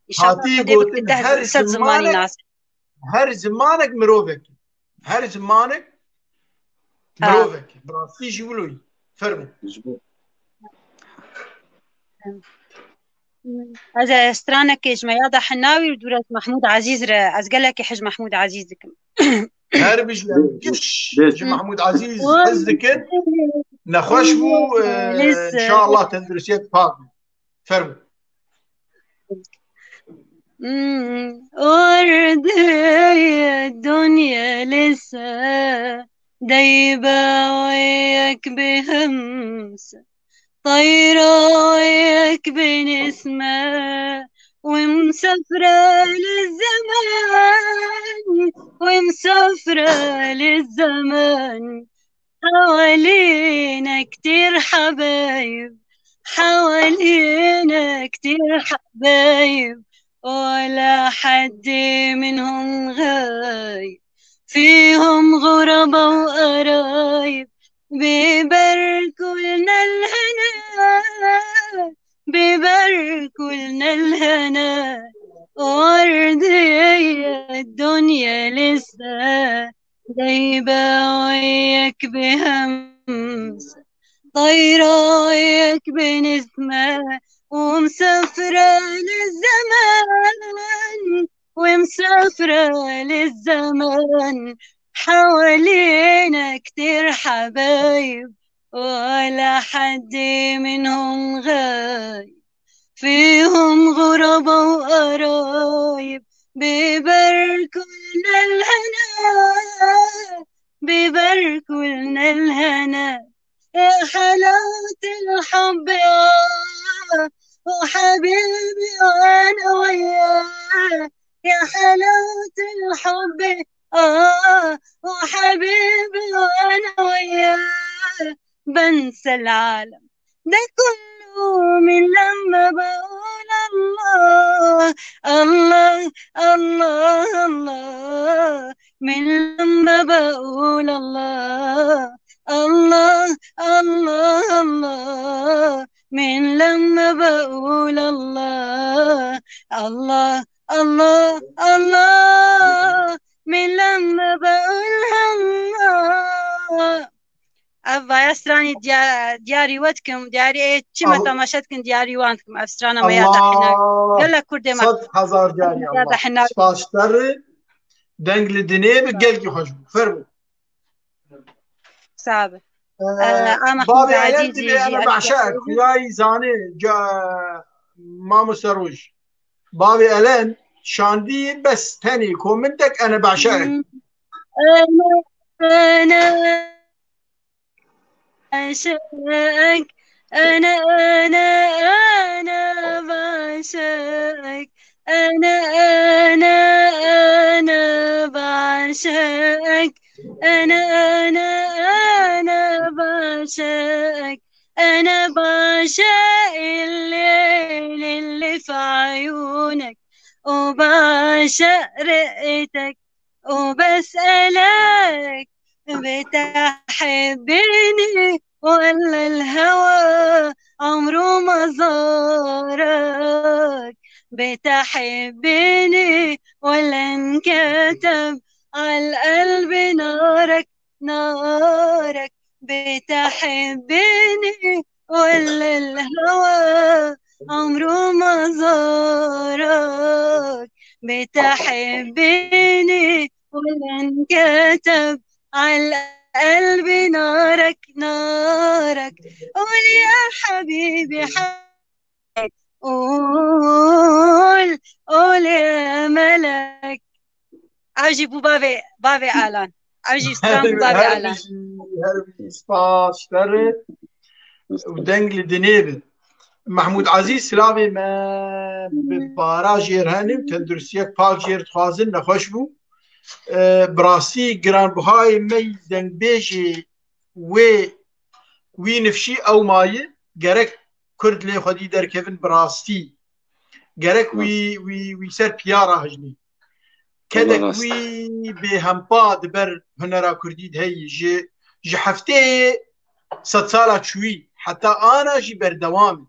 ان شاء الله هاتي قوتن هر زماني ناس هر زمانك مروفك هر زمانك مروفك براسي جولوي فرمو هذا استرانك جمياضة حناوي ودورة محمود عزيز أزقلك حج محمود عزيز ذكم هربش قش محمود عزيز حزك نخشبو إن شاء الله تندرسيت فاضي فرمو ورد الدنيا لسه دايبة وياك بهمسة طايرة وياك بنسمة ومسافرة للزمان ومسافرة للزمان حوالينا كتير حبايب حوالينا كتير حبايب ولا حد منهم غايب فيهم غربة وقرايب بيباركوا لنا الهنا بيباركوا لنا الهنا وردية الدنيا لسه دايبة وياك بهمس طايرة وياك بنسمة ومسافرة للزمان ومسافرة للزمان حوالينا كتير حبايب ولا حد منهم غايب فيهم غربة وقرايب بيباركوا لنا الهنا بيباركوا لنا الهنا يا حلاوة الحب وحبيبي وانا وياه يا حلاوة الحب وحبيبي وانا وياه بنسى العالم ده كله من لما بقول الله الله الله الله من لما بقول الله الله الله الله من لما بقول الله الله الله الله من لما بقول الله أبا أسراني دياري ودكم دياري إيه كم تماشتكم دياري وانكم أسرانا ما يضحنا يلا كردي ما صد هزار دياري الله سباشتر دنقل الدنيا بقلقي خوش فرمو صعب بابي عيالتي أنا بعشقك وياي زاني ما مستروج بابي ألان شاندي بس تاني كومنتك أنا بعشقك أنا بعشقك أنا بعشقك أنا بعشقك أنا بعشقك أنا بعشق الليل اللي في عيونك وبعشق رقتك وبسألك بتحبني ولا الهوى عمره ما زارك بتحبني ولا انكتب على القلب نارك نارك، بتحبني ولا الهوى عمره ما زارك؟ بتحبني ولا انكتب على القلب نارك نارك؟ قول يا حبيبي قول قول يا ملك. عجي بو بافي آلان عجي ستران بو بافي آلان هربي سباس شترت ودنجل دنيبن محمود عزیز سلاوی ما ببارا جیرهانی و تندرسیک پاک جیر خوازن نخوش بو براسی گران بهای می دنگ بیجی وی نفشی او مایه گرک کرد لی خودی در کفن براستی گرک وی سر پیارا هجنی كدك وي بهمبا دبر هنرا كرديد هي جي هفته 100 سالة شوي حتى انا جي بردوام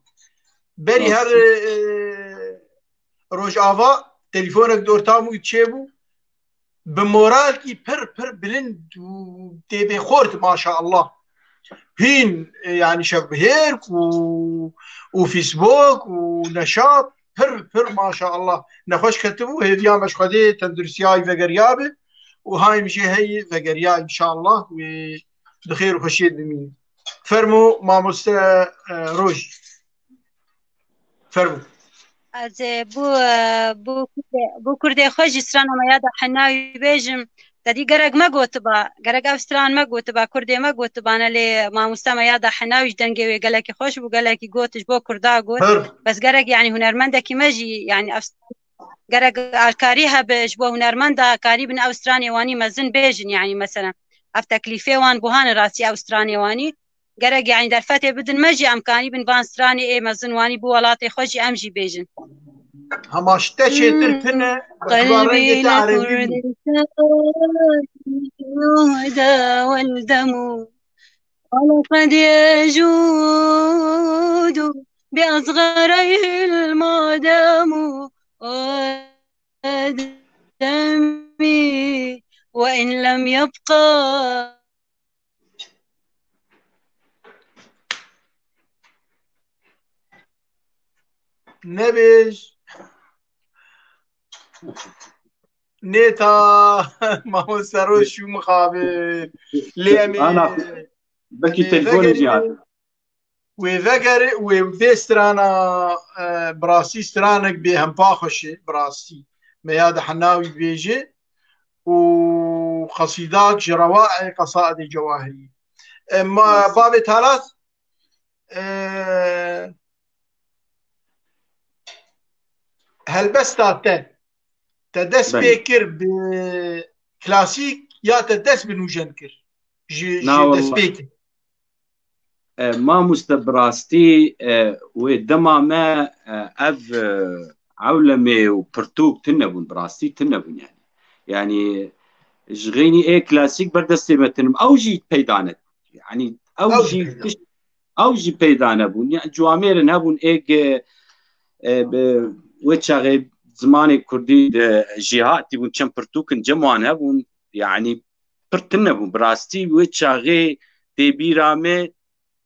بري هر روج آوا تليفونك دور تامو يتشيبو بمورالكي پر بلند و تيبي خورت ما شاء الله هين يعني شبهيرك وفيسبوك ونشاط پر ما شاء الله نخوش كتبو هي ديام اش خدي تندرسياي فقريابه وهاي مشي هي فقرياي ان شاء الله وبخير وخشيت بمين فرمو ما روج فرمو از بو کردی خوشی سران ما یاد حناوی بیجم تدی گرگ ما گوت با گرگ افستران ما گوت با کردی ما گوت با نلی ما مستمع یاد حناوی دنگی و گلکی خوش بو گلکی گوتش بو کردا گوت بس گرگ يعني هنرمنده کی مجی يعني گرگ الکاریها بش بو هنرمنده کاری بن اوسترانی وانی مزن بیجن يعني مثلا اف تکلیفه وان بوهان راسی اوسترانی وانی گرگ يعني در فتح بدن مجي امكاني بن بانستراني اي مزنواني بو ولاتي خوشي امجي بيجن هماشته شتر تنه قلبي لكردستان يهدى والدم ولقد يجود بأصغريه المعدم دمي وإن لم يبقى نبيج نيتا ما هو سروش شو مخابر ليامي انا بكي تليفوني جات وذكر وفيسترانا براسي سترانك بهم باخشي براسي مياد حناوي بيجي وقصيدات روائع قصائد جواهرية ما باب ثلاث هل بس تدس بيكر بكلاسيك يا تدس بنوجنكر جي دس بيكر ما مستبراستي ودما ما اف عولمي وبرتوك تنبون براستي تنبون يعني جغيني ايه كلاسيك بردستي متنم اوجي بيدانت يعني اوجي بيدانبون يعني جوامير نبون ايه وتشاغي زماني كردي جهات يبون كم برتوكن جموان هبون يعني برتنبون براستي وتشاغي دي بيرامي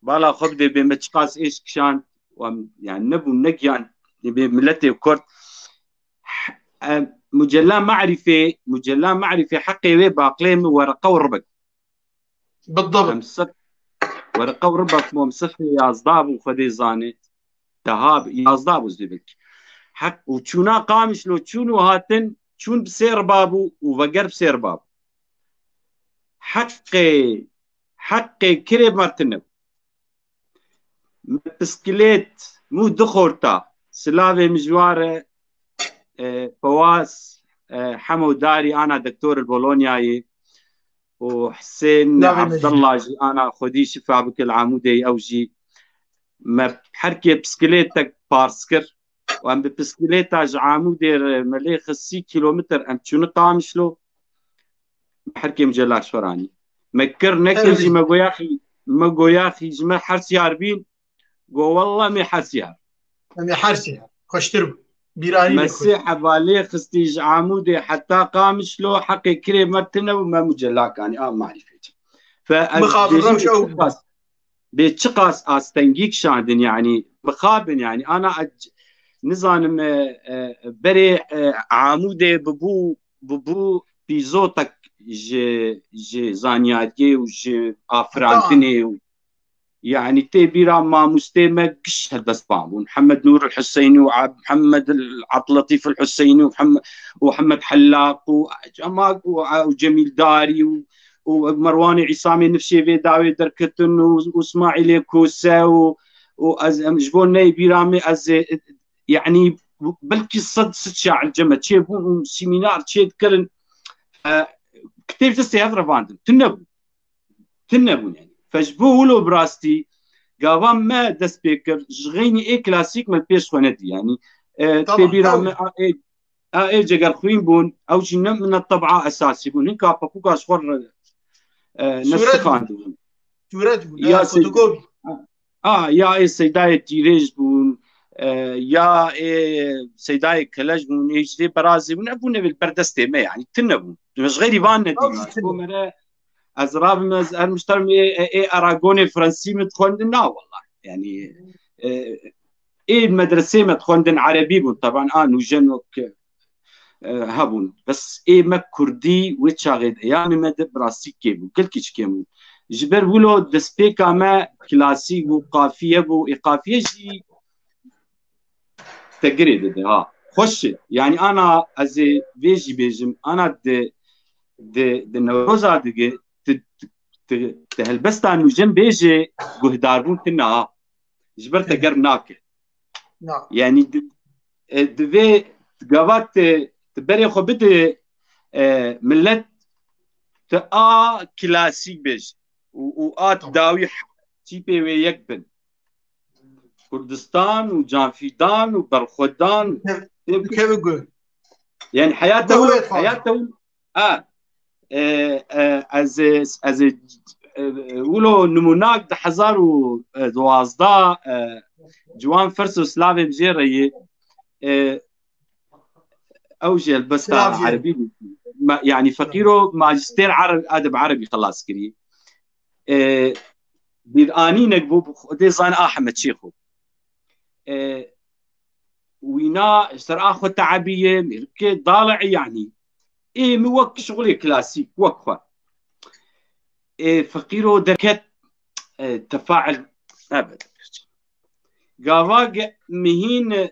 بالا خب دي بمتشقاس ايش كشان يعني نبون نقيان بملتي وكرد مجلة معرفة حقي وي باقليم ورقة وربك بالضبط ورقة وربك ممسخي يازداب وخدي زاني تهاب يازداب وزدبك حق وشونا قامش لو شونو هاتن شون بسير بابو وفقر بسير بابو حقي كريب مرتنب بسكليت مو دخورتا سلافي مجواره فواز حمو داري انا دكتور البولونياي وحسين عبد الله انا خدي شفا بك العمودي اوجي ما بحركي بسكليتك بارسكر وام بسكليتا عمودي مليخ 6 كيلومتر ام شنو قامشلو بحركي مجلاش فراني مكر نكجي مقوياخي جمع حرس ياربين قو والله مي حرس يار مي حرس يار خوش تربو بيراني لك مسيحة بالي خستيج عمودي حتى قامش له حقي كريم مرتنا وما مجلاك يعني معرفة فأز مخابر بيجي روش او بيتشقاس استنجيك شاندن يعني مخابن يعني نظام بري عمودي ببو بيزوتك جي زانياتي وجي طبعا افرانتني يعني تبيرا ما مستمع كش هالبس بام محمد نور الحسيني ومحمد عبد اللطيف الحسيني ومحمد حلاق وجميل داري ومرواني عصامي نفسي في داوي دركتن واسماعيل كوسا وجبون بيرامي از يعني بلكي صد ست شاعر الجمع تشيبون سيمينار تشيد كرن كتير تستي هذا فاندم تنبون يعني فجبو ولو براستي قاوام ما دست بيكر جغيني اي كلاسيك من بيش خوندي يعني تبيرا ما اي جگر خوين بون او جنم من الطبعه اساسي بون هنكا بابوكا صور نسخان بون صورت بون يا فوتوكوبي يا اي سيداي تيريج بون يا اي سيداي كلاج بون ايش برازي بون ابونا بالبردستي ما يعني تنبون مش غير يبان ندي بو ازراب المشترم اي اراغوني فرنسي متخوندن والله يعني اي المدرسه متخوندن عربي بون طبعا وجنوك هابون بس اي ما كردي وتشاغد يعني مد براسي كيبو كل كيش كيمو جبر ولو دسبيكا ما كلاسيك وقافيه بو ايقافيه جي تجريد خوش يعني انا ازي فيجي بيجم انا د نوروزا دقي تهلبستان وجن بيجي قهدار بون تنا جبر تقر ناكل يعني دفي قوات تبري خو بدي ملت كلاسيك بيجي وآت داوي تيبي ويكبن كردستان وجانفيدان وبرخودان كيف يقول يعني حياته از ولو نموناك ده 1012 جوان فرس وسلافي بجيري اوجه البستا عربي يعني فقيرو ماجستير ادب عربي خلاص كري بيراني نقبو دي زان احمد شيخو وينا سر اخو تعبيه ملكي ضالع يعني ايه موك شغلي كلاسيك وقفه فقيرو دركت تفاعل ابدا قاواق مهين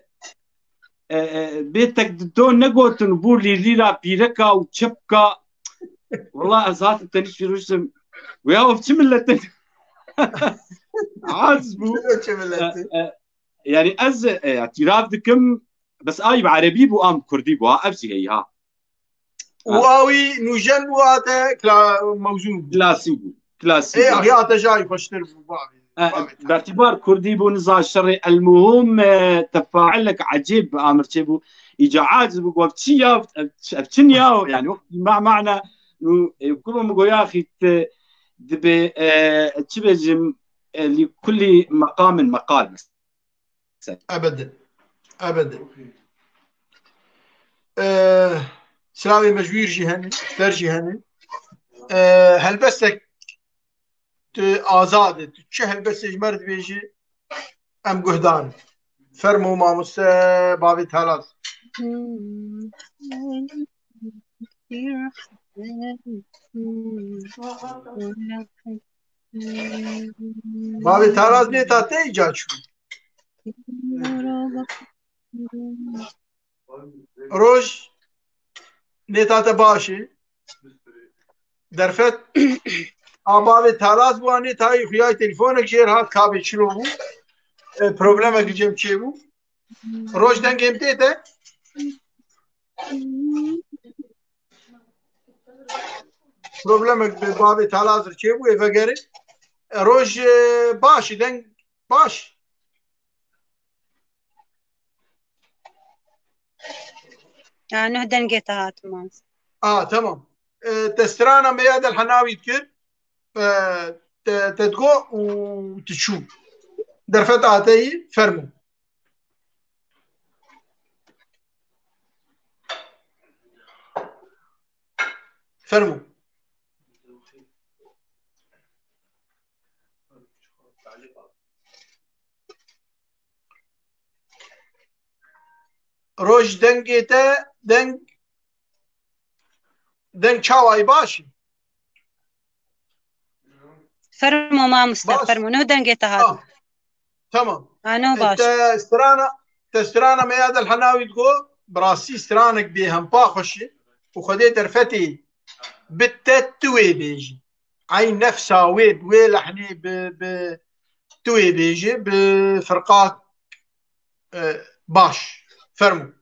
بيتك دون نقوت نبور لي ليرا بيركا وشبكا والله ازات تنش في رسم ويا وبتملت عازبو يعني از اعتراف دكم بس اي بعربي بو ام كردي بو ابسي هي ها واوي نوجن وهذا موزون كلاسيك ايه اخي جاي فشتر باعتبار كردي بو نزاع الشرعي المهم تفاعل لك عجيب امر تشبو اجا عاجز وقتيا فتنيا يعني وقت ما معنى كلهم يقول يا اخي دبي تشبج لكل مقام مقال ابدا سلاوي مجوير جهني ترجي هني هل بسك آزاد تشي هل بس مرد بيجي ام قهدان فرمو ما مس بابي ثلاث بابي ثلاث نيتا تيجا شو روج نيتا تباشي درفت بابي ثلاث واني تاي خياي تليفونك جير هات كابي شلو بو بروبلمك جيم چي بو روج دنگم تيته بروبلمك بابي ثلاث چي بو افغري روج باشي دنگ باش نهدن قيتها ماس تمام تسترانا مياد الحناوي تكر تتقو وتشوف درفت آتي فرمو فرمو. روج دنگيتا دنگ چاواي باشي. فرمو ما مستفرمو نو دنگيتا هذا. تمام. أنا باش. تسترانا مياد الحناوي تقول براسي استرانك دي هم باخشي وخدي درفتي بالتتوي بيجي عين نفسها ويد ويلحني توي بيجي بفرقات باش فرمو.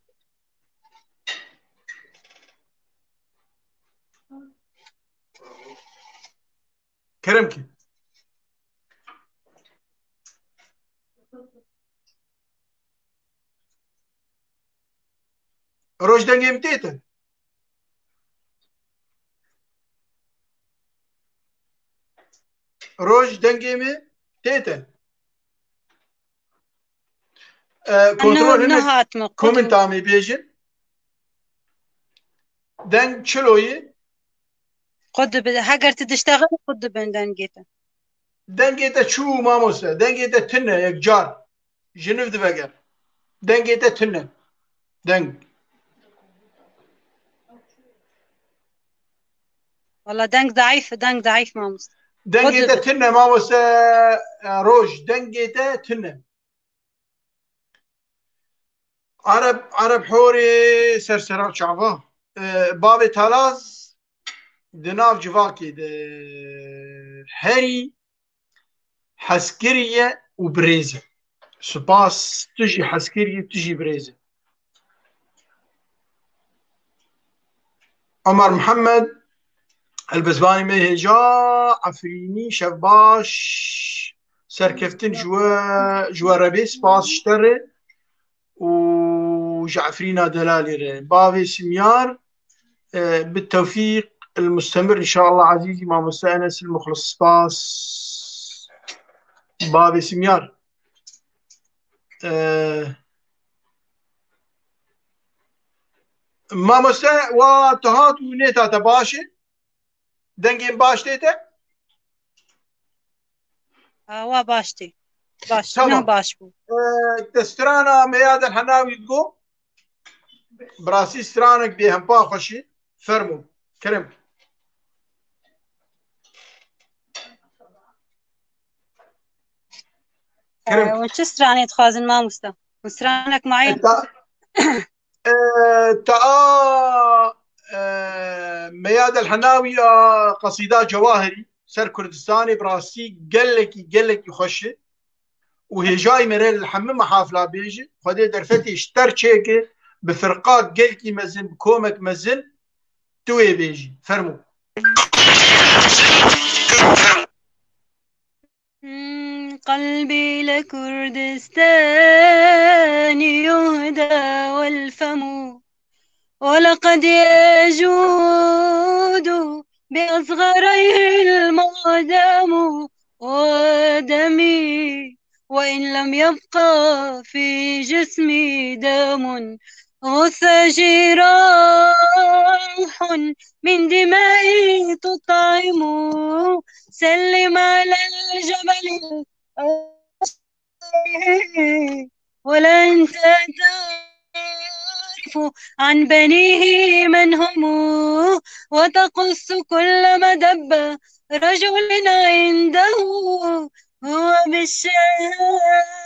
كرمكي روج دنگي متيتا روج دنگي متيتا كنترول هنا كومنت عمي بيجن دنگ چلوي قد هاجر تشتغل قد بين دنگيتا شو ماموسا دنگيتا تنة يكجار جنوب دبقر دنگيتا تنة دنگ والله دنگ ضعيف ماموس دنگيتا تنة ماموسا روج دنگيتا تنة عرب حوري سرسرات شعبه بابي تالاز دناف جواكي هري حسكرية وبريزة سباس تجي حسكرية تجي بريزة. عمر محمد البزباني مهجا عفريني شفباش سركفتن جوا ربي سباس اشتري وجعفرينا دلالي بابي سميار بالتوفيق المستمر إن شاء الله عزيزي مع مستأنس المخلص سباس بابي سميار. ما مسا وتهات ونيتا تباشي دنگين باش تيتا باشتي نو باش بو تسترانا مياد الحناوي تقو براسي استرانك دي هم باخشي فرمو كرم. وش استراني تخازن ما مستا استرانك معي مياد الحناوي قصيدة جواهري سر كردستاني براسي قلك يخشي وهي جاي مريل الحمام حافلة بيجي خدي درفتي اشتر شيكي بفرقات قلكي مزن بكومك مزن توي بيجي فرمو. قلبي لكردستان يهدى والفم ولقد يجود بأصغريه المقدم ودمي وإن لم يبقى في جسمي دم غث جراح من دمائي تطعم سلم على الجبل ولا أنت تعرف عن بنيه من هم وتقص كل مدب رجل عنده هو بالشهامة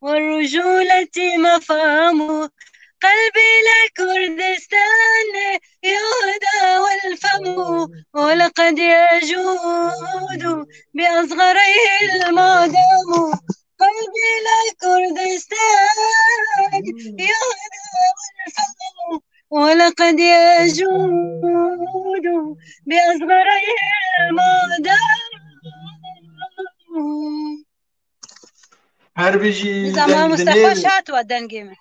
والرجولة مفهوم قلبي لكردستان يهدى والفم ولقد يجود بأصغريه المادام قلبي لكردستان يهدى والفم ولقد يجود بأصغريه المادام هربجي زمان مصطفى شاتوا دنجيمه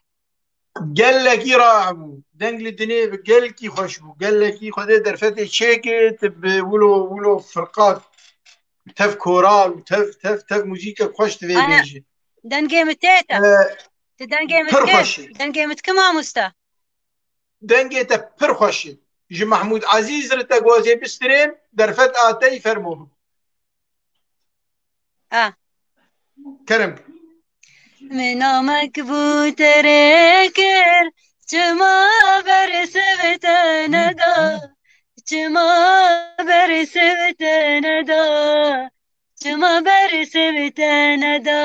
قال لك يراعبو دنجل الدنيا قال لك يخشبو قال لك خذي درفتي شيكت ولو فرقات تف كورال تف موسيقى خوش تبي بيجي دنجيم تيتا دنجيم كما مستا دنجي تبر خوش ji Mahmud Azîz re te gwazê bistirêm derfet atey fermo. Kerem. منامك بوتركر چما برسبت ندا چما برسبت ندا چما برسبت ندا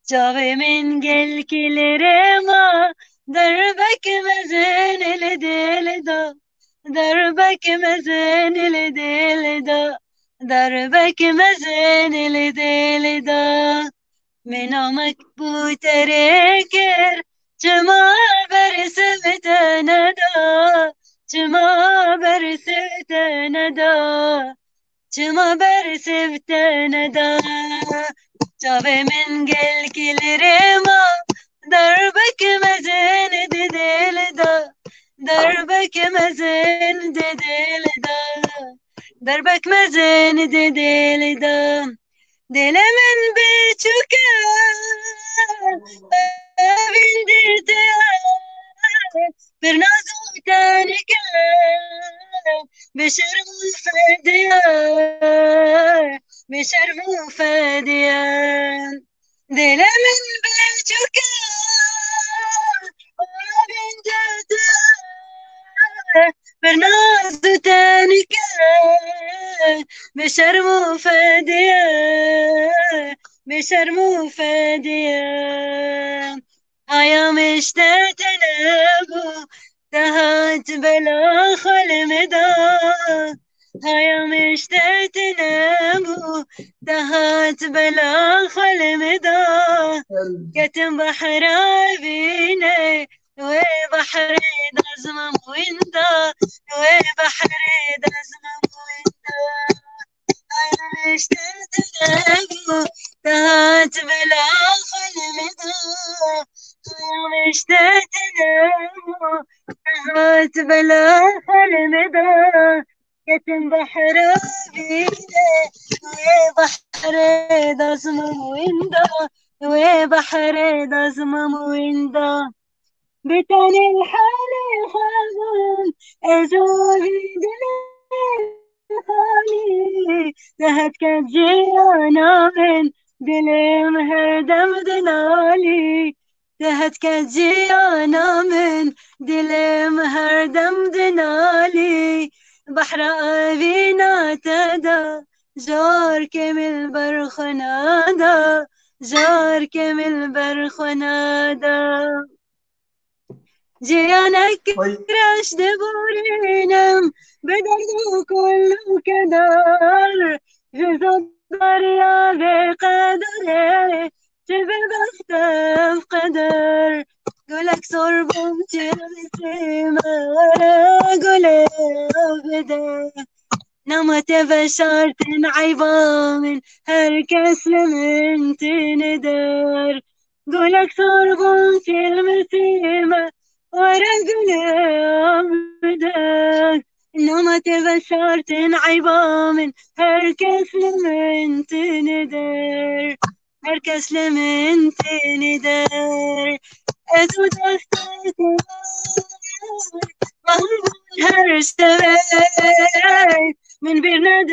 جاوي من قل كل رما دربك مزين الدل دا دربك مزين الدل دا دربك مزين الدل دا منامك بوتركر چما برسبت ندا چما برسبت ندا چما برسبت ندا جاوي من قل كل رما دربك مزين ددل دا دربك مزين ددل دا دربك مزين ددل دا دل من بچوكا بندرتا برنازو تانكا بشرف فديا بشرف فديا دل من بچوكا بندرتا برنازو تانكا بشرف فديا بشرف فديا هيا مشتاق نبو تهات بلا خلمدا هيا مشتاق نبو تهات بلا خلمدا كتم بحر بيني وبحر دزمم ويندا وبحر دزمم ويندا هيا مشتاق نبو تهات بلا خلمدا هيا مشتاق نبو تهات بلا خلمدا كتم بحر بيدي وبحر دزمم ويندا وبحر دزمم ويندا بتاني الحالي خاغن ازوري دلي تهت كجيانا من دلم هردم دنالي تهت كجيانا من دلم هردم دنالي بحر أبينا تدا جار كمل برخنادا جار كمل برخنادا جيانك راش دبورينم بدردو كله كدار جزء الدريا بقدره جبه بختم قدر قولك صربم ترسي مرة قولي أبدا نمت بشرت عيبا من هركس لمن تندر قولك صربم تلمسيمة ورا قولي أبدا نمت بشرت عيبا من هركس لمن تندر هركس لمن تندر أزود أستيقظ مهمون هرشتبه من برناد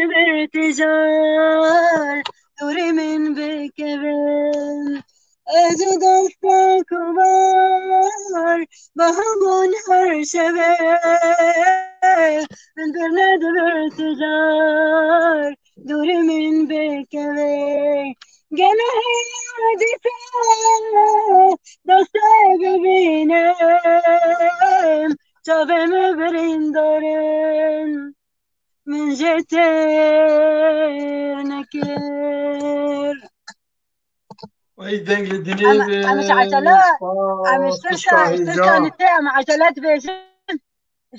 بارتجار دوري من بكبل أزود أستيقظ مهمون هرشتبه من برناد بارتجار دوري من بكبل قال هادي دوستای ببینم تا به مبرین دارن من جتر نکر وای دنگ لدنيا عمش عجلات عمش ترسان التام عجلات بيجن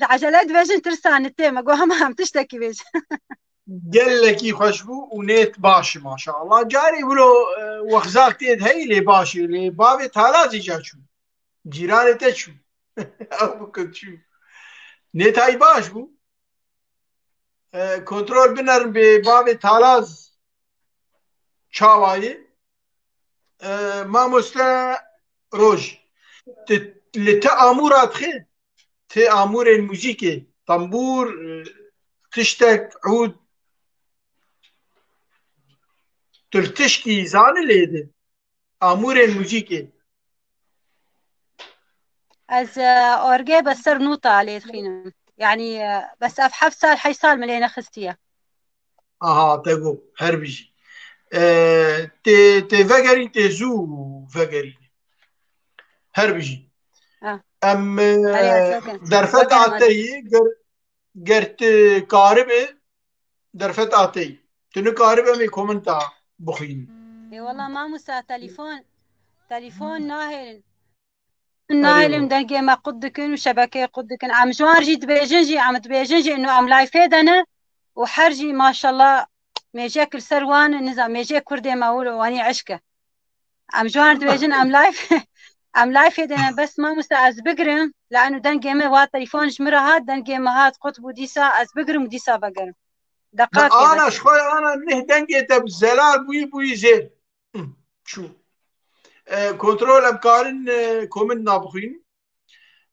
عجلات بيجن ترسان التام اقول هم تشتكي بيجن قال لك خوشبو ونيت باش ما شاء الله جاري ولو وخزاك تيد هي لي باشي لي بابي تالازي جاشو جيراني تشو او كنت شو نيت هاي باش بو كنترول بنر ببابي تالاز چاواي ما مستا روج لتأمورات خي تأمور الموسيقى طنبور تشتك عود ترتشكي زان ليدي امور الموسيقى از اورجي بسر نوطة عليه خينم يعني بس اف حف سال حي سال ملينا خستية تقو هربجي تي فقري تزو فقري هربجي ام درفت عتي قرت قاربه درفت عتي تنو قاربه مي كومنتا بخين اي والله ما مسا تليفون ناهل مدنجي ما قدكن وشبكة قدكن عم جوار جي تبيجنجي عم تبيجنجي انه عم لايفيد انا وحرجي ما شاء الله ميجي كل سروان نظام ميجي كردي ما اقول واني عشكه عم جوار تبيجن عم لايف عم لايفيد انا بس ما مستعز بقرم لانه دنجي ما وا تليفون جمره هاد دنجي ما هاد قطب وديسا از بقرم وديسا بقرم دقات انا شوي انا نه دنجي تبزلال بوي زين شو كنترول امكارن كومن نابخين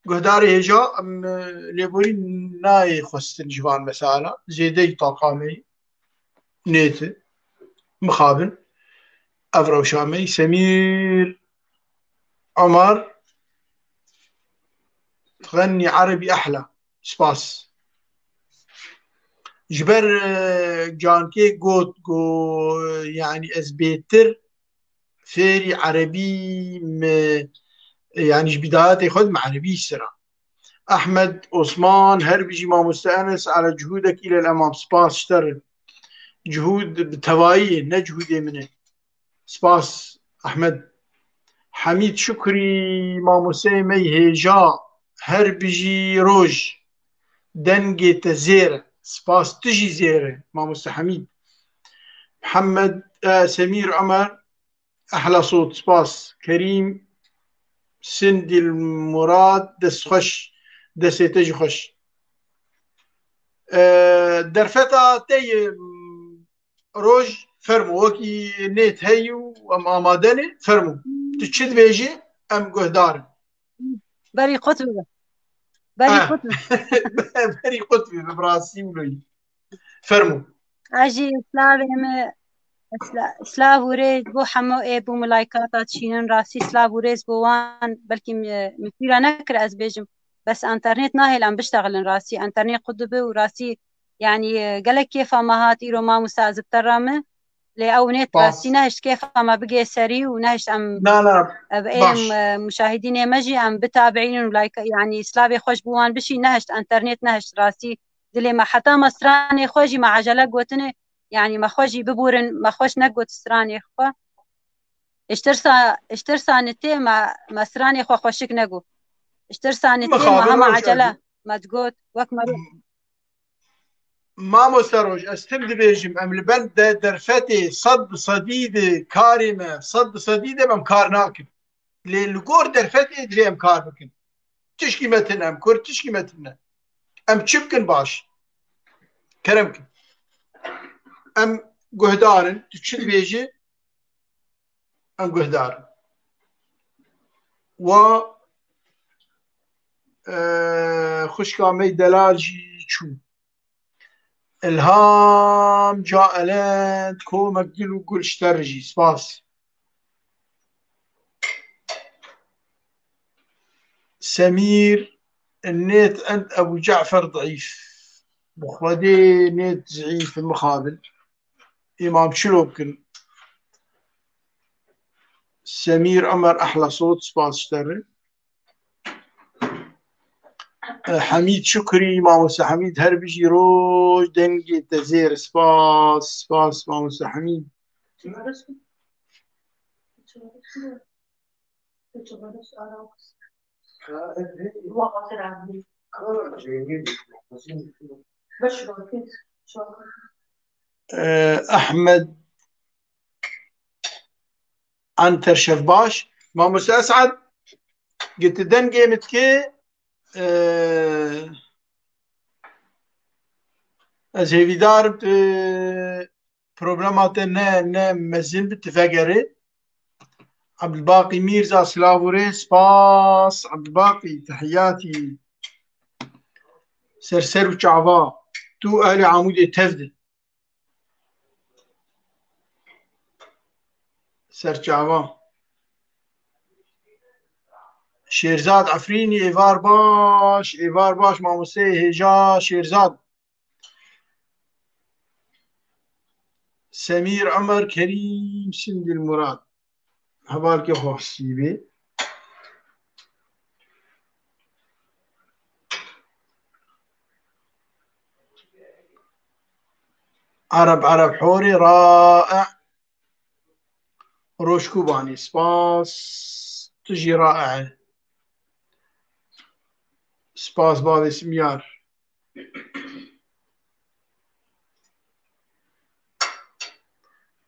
قهداري هجا ام ليبورين ناي خستن جوان مثلا زيدي طاقامي نيت مخابن افرو شامي سمير عمر تغني عربي احلى سباس جبر جانكي قوت قو يعني ازبيتر فيري عربي يعني بدايات ياخذ مع عربي السرعة أحمد عثمان هربجي ما مستأنس على جهودك إلى الأمام سباس اشتغل جهود بتوائي نجهود منه سباس أحمد حميد شكري ما مسيمي هيجا هربجي روج دنجي تزير سباس تجي زيرة ما مستحميد محمد سمير عمر أحلى صوت سباس كريم سندي المراد دس خش دس تجي خش درفتا تي روج فرمو وكي نيت هيو ام آمادني فرمو تشد بيجي ام قهدار بري قطبة بري قطبة بري قطبة ببراسي ولي فرمو اجي سلاف وريز بو حمو اي بو ملايكاتات شينن راسي سلاف وريز بو وان بلكي مثيرا نكر از بيجم بس انترنت ناهل عم بشتغل راسي انترنت قدبه وراسي يعني قالك كيف ما هات ايرو ما مساعد بترامه لي او نت راسي نهش كيف ما بقي سري ونهش ام لا بقي مشاهدين مجي عم بتابعين ولايك يعني سلافي خوش بوان بشي نهش انترنت نهش راسي دلي ما حتى مصراني خوجي مع عجله قوتني يعني ما خوجي ببورن ما خوش نقوت سراني خو اشترسا نتي ما سراني خو خوشك نقو اشترسا نتي ما هم عجله ما تقوت وك ما مستروج استمد بيجم ام البلد درفتي صد صديد كارمه صد صديده بم كار ناكم للقور درفتي دري ام كار بكن تشكي متن ام كور تشكي متن ام تشبكن باش كرمكن ام قهدارن تشد بيجي ام قهدارن و خشكامي دلاجي شو الهام جاء لند كومك قلو قل اشترجي سباس سمير النت أنت أبو جعفر ضعيف بخودي نت ضعيف في المقابل إمام شلوكن سمير عمر أحلى صوت سباس اشتري حميد شكري ماموس حميد هربجي روج دنجي تزير سباس ماموس حميد أحمد عنتر شفباش ماموس أسعد قلت دنجي متكي از هیویدار پروگرامات نه مزین بتفقري عبد الباقي ميرزا سلافوري سباس عبد الباقي تحياتي سر وچعوا تو أهل عمود تفد سر چعوا شيرزاد عفريني إيفار باش ماموسي هجا شيرزاد سمير عمر كريم سند المراد هبالك خوصي بي عرب حوري رائع روش كوباني سباس تجي رائعة سباس بابي سميار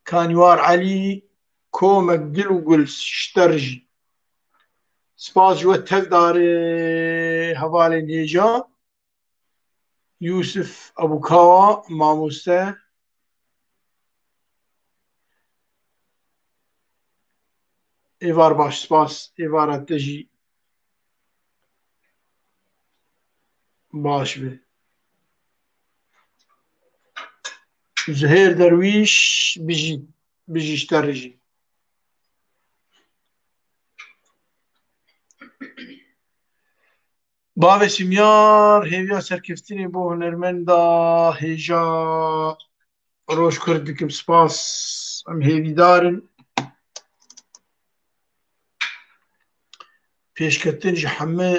كانيوار علي كومك دل وقل شترجي سباس جوة تفداري هبالي نيجا يوسف أبو كاوا ماموسته إيفار باش سباس إيفار تجي باش بي زهير درويش بيجي اشترجي بابي سميار هيفيا سركفتني بو هنرمندا هيجا روش كردكم سباس ام هيفي دارن پێشکەوتن ji hemû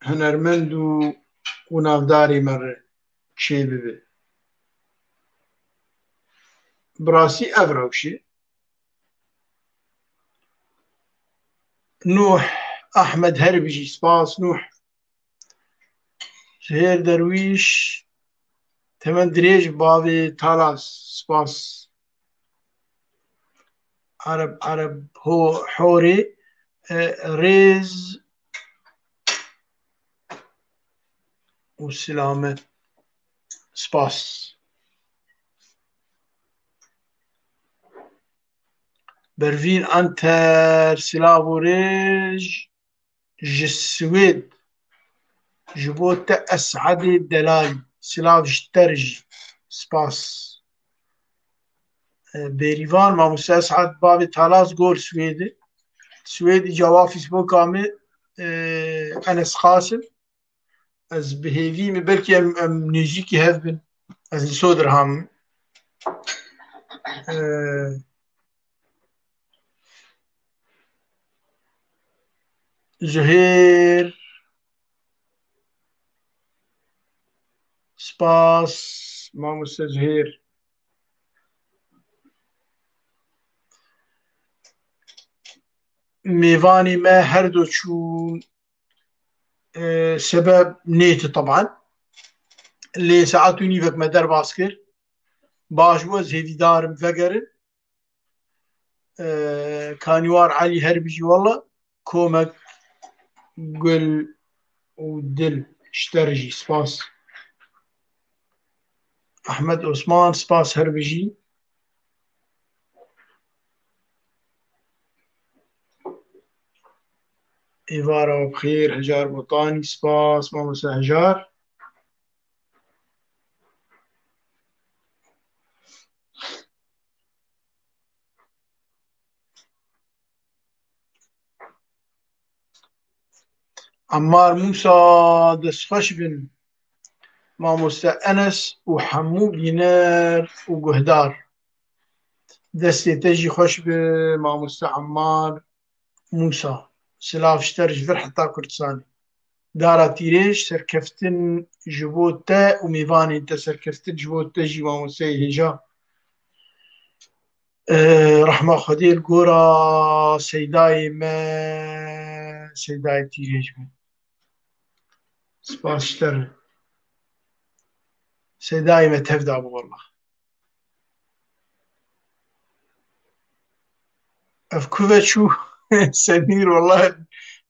hunermend û navdarê me re çê bibe. Bi rastî ev rewş e. Nuh Ahmed Herbijî spas Nuh Zihêr Derwîş temen dirêj bavê Talas spas Ereb Horê rêz û silamet spas. Bervîn Anter silav û rêj ji Swêd ji bo te Es'edê Delalî silav ji te re jî spas. Bêrîvan Mamoste Es'ed bavê Talas gor Swêdê Swêdî cava Facebooka me Enes Qasim ez bi hêvî me belkî em nêzîkî hev bin ez li Sodirham im. Zuhêr spas Mamoste Zuhêr. Mêvanê me her du çûn sebeb nêt teban lê saet û nîvek me derbas kir baş bû ez hêvîdar im vegerin Kanîwar Elî Herbijî wela komek gul û dil ji te re jî spas. Ehmed Osman spas Herbijî. Êvara bixêr Hecar Botanî spas Mamoste Hecar. Ammar Musa destxweş bin Mamoste Enes û hemû bîner û guhdar. Destê te jî xweş be Mamoste Ammar Musa. Silav ji te re ji vir heta Kurdistanê. Dara tîrêj serkeftin ji bo te û mêvanên te serkeftin ji bo te jî Mamosteyê hêja. Rehma Xwedê li gora Seydayê me Seydayê tîrêj be. Spas ji te re. Seydayê me tev dabû wela. Ev ku ve çû Semîr wela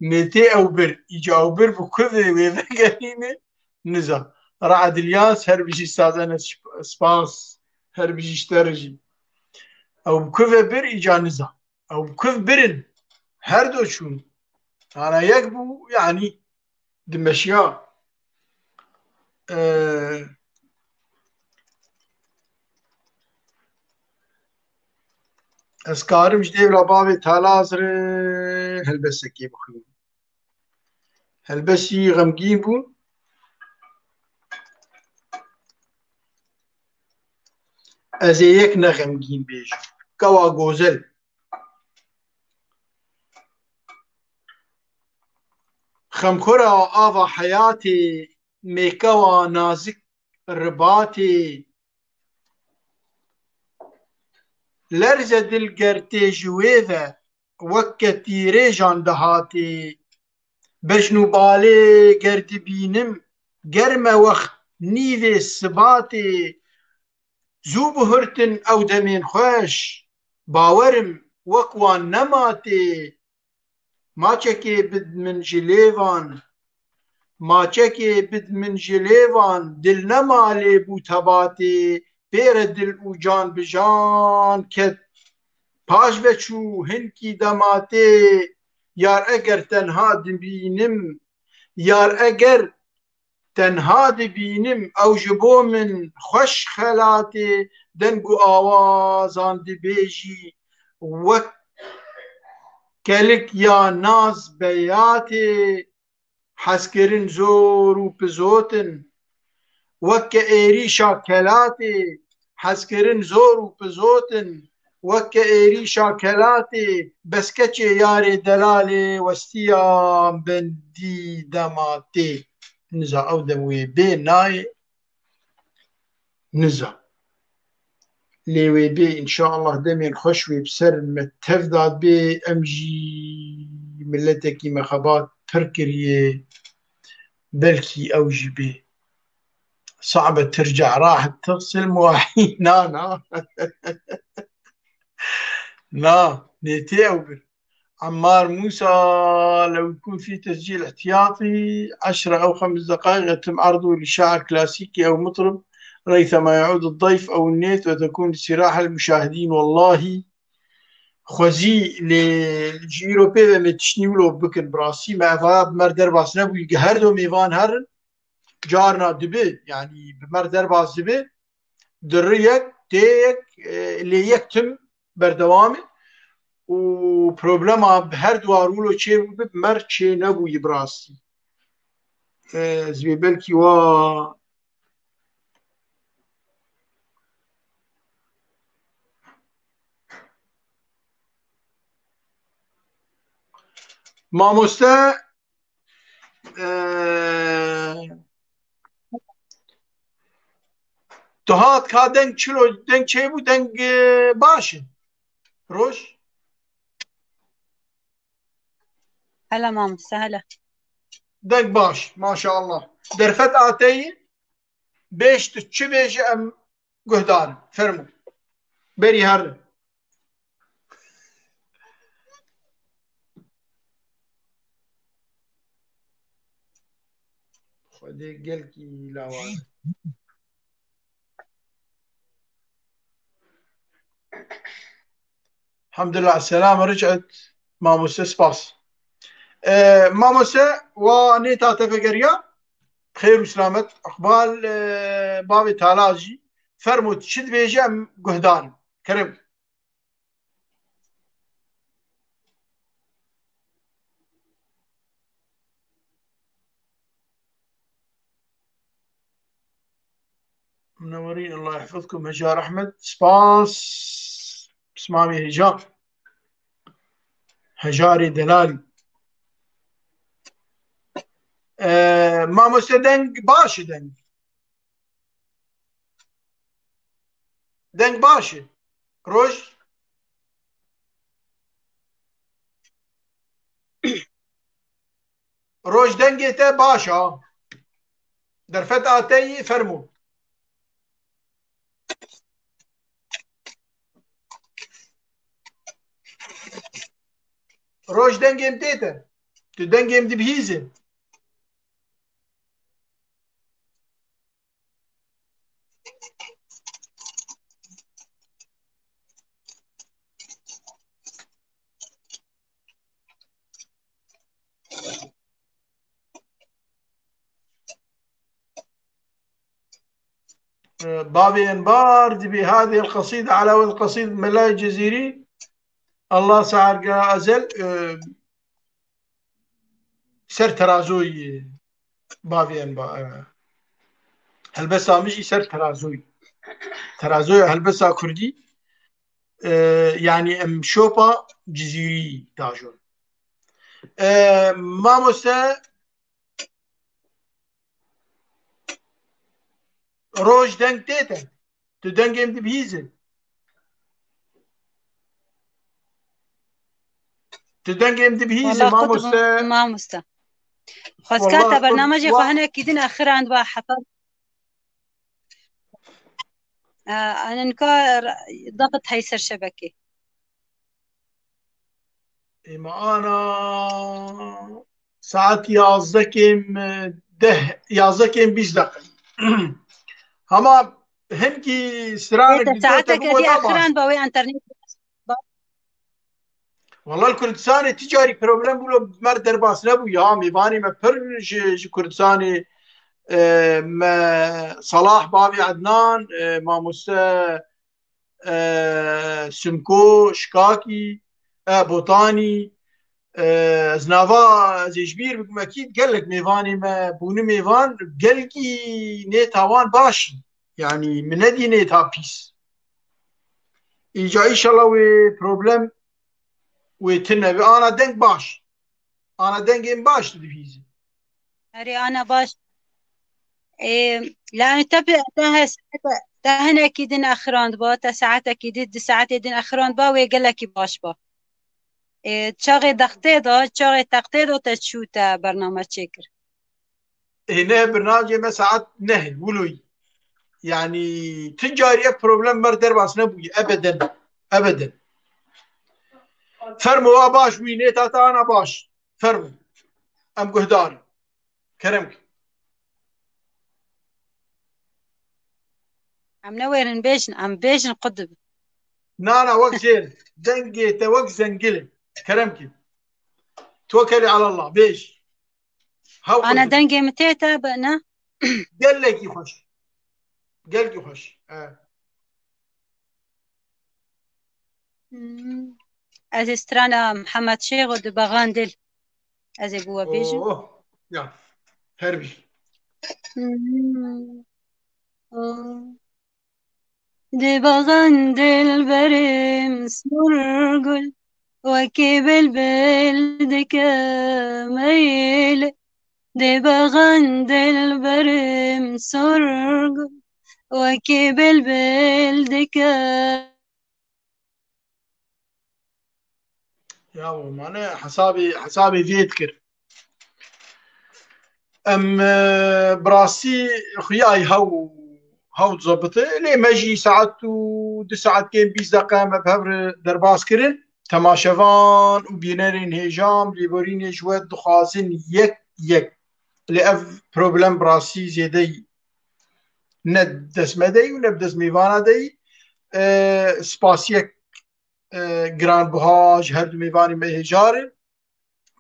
nêtê ew bir îca ew bir bi ku ve wê vegerîne niza. Raed İlyas Herbijî Saz Enes spas Herbijî ji te re jî. Ew bi ku ve bir îca niza. Ew bi ku birin her du çûn. Ana yek bû yanî di meşiya ez karim ji dêvra bavê talazre helbesekê bixwînim. Helbesî xemgîn bû. Ez ê yek ne xemgîn bêjim. Kewa gozel. Xemkora ava heyatê, mêkewa nazik ribatê, lerze dil ger tê ji wê ve, weke tîrêjan dihatê. Bejn û balê ger dibînim, germe wext nîvê sibatê. Zû bihurtin ew demên xweş, bawerim wek wan nematê. Maçekê bid min ji lêvan, maçekê bid min ji lêvan, dil nema lêbû tebatê. Pêre dil û can bi jan ket, paş veçû hinkî dematê. Yar eger tenha dibînim, yar eger tenha dibînim, ew ji bo min xweş xelatê. Deng û awazan dibêjî, wek kelik ya naz beyatê. Hezkirin zor û pizotin, weke êrîşa kelatê. Hezkirin zor û pizotin, weke êrîşa kelatê. Beskeçê yarê delalê, westiyan bendî dematê. Niza ew dem wê bê nayê. Niza. Lê wê bê înşallah demên xweş wê bi ser me tev dat bê. Em jî milletekî me xebat pir kiriye. Belkî ew jî bê. صعبة ترجع راحت تغسل مواعين. نا نا نا نيتي أوبر. عمار موسى، لو يكون في تسجيل احتياطي 10 أو 5 دقائق يتم عرضه لشاعر كلاسيكي أو مطرب ريثما يعود الضيف أو النيت، وتكون استراحة للمشاهدين. والله خوزي لجيرو بيبا متشنيولو بكن براسي ما فاب مردر باس نبو يقهردو ميفان هرن carna dibi, yani bimer derbas dibi diriyek teyek leyek tüm berdewamı û problema her duarûlo çê bû mer çê nebûyî bi rastî. Ez vê belkî wa mamoste tu hat ka deng çilo deng çêbû deng baş in. Roj هلا ماما سهلا. deng baş maşallah. Derfet ateyî beş tu çi bêje em guhdarin. Fermû. Berî herin. Xwedê gelkî lawan. Elhamdülillah selama ricet mamose spas. Mamose wa nêta tevegeriya xêr û selamet iqbal bavê talaz jî fermû çi dibêje em guhdarin. Kerim. منورين الله يحفظكم. هجار احمد سباس بسمامي هجار هجاري دلالي. ماموسه دنگ باشه دنگ باشه روش روش دنگی ته باشه در فتاتی فرمو روش دنگیم تیته تو دنگیم دی بهیزه بابي انبار دبي هذه القصيدة على ود قصيدة ملاي الجزيري الله سعر أزل سر ترازوي بابي انبار هلبسا مشي سر ترازوي هلبسا كردي يعني ام شوبا جزيري تاجون ماموسا روج دنگ تيتا تدنگ ام دبيزن تدنگ ام دبيزن والله قطب ماموسا ما مستا خاص والله كاتا برنامجي فهنا كيدين اخر عند واحد حطب انا نكار ضغط هيسر شبكي ما انا ساعات يازدكم ده يازدكم 20 دقيقة هما هنكي سرانك انت ساعتك بقوة دي اخر طبعا عند باوي انترنت والله الكردستاني تجاري بروبلم بلو مر درباس نبو يا ميباني ما برج كردستاني ما صلاح بابي عدنان ما موسى سمكو شكاكي بوطاني زنافا زيجبير بكم اكيد قال لك ميفاني ما بوني ميفان قالكي نيت هوان باشي يعني من ندي نيت بيس يجا ان شاء الله وي بروبلم ويتنبي انا دنك باش انا دنك باش دفيزي اري انا باش لأن تبع تهنا كيدين أخران با تساعات كيدين دي ساعات يدين أخران با ويقول لك باش با تشاغي تشاغي تقتيدو تشو تا برنامج شكر هنا برنامج ما ساعات نهي ولوي يعني تجاري بروبلم مردر باس نبوي ابدا ابدا فرموا باش وينيت انا باش فرموا ام قهدار كرمك عم نوير بيجن عم بيجن قدب نانا وقت زين زنقي توق زنقلي كرمك توكلي على الله بيش أنا دنجي متيتا بنا قال لك يخش قال لك يخش أزي سترانا محمد شيخ ودبغان دل أزي بوا بيجن اوه يا هربي دبغان دل بريم سمرقل وكيب البلد كميل دبغان دل بريم سرقل وكيب البلد كميل يا معناه حسابي فيتكر ام براسي خياي هاو تظبطي لي ماجي ساعات ودي ساعات كين 20 دقيقة ما بهبر درباس كرن تماشفان وبينرين هجام ليبورين جوات دخازن يك لأف بروبلم براسي زيدي ند دسمدي ونب دسميفانا دي سباسيك جراند بوهاج هرد ميفاني مهجارن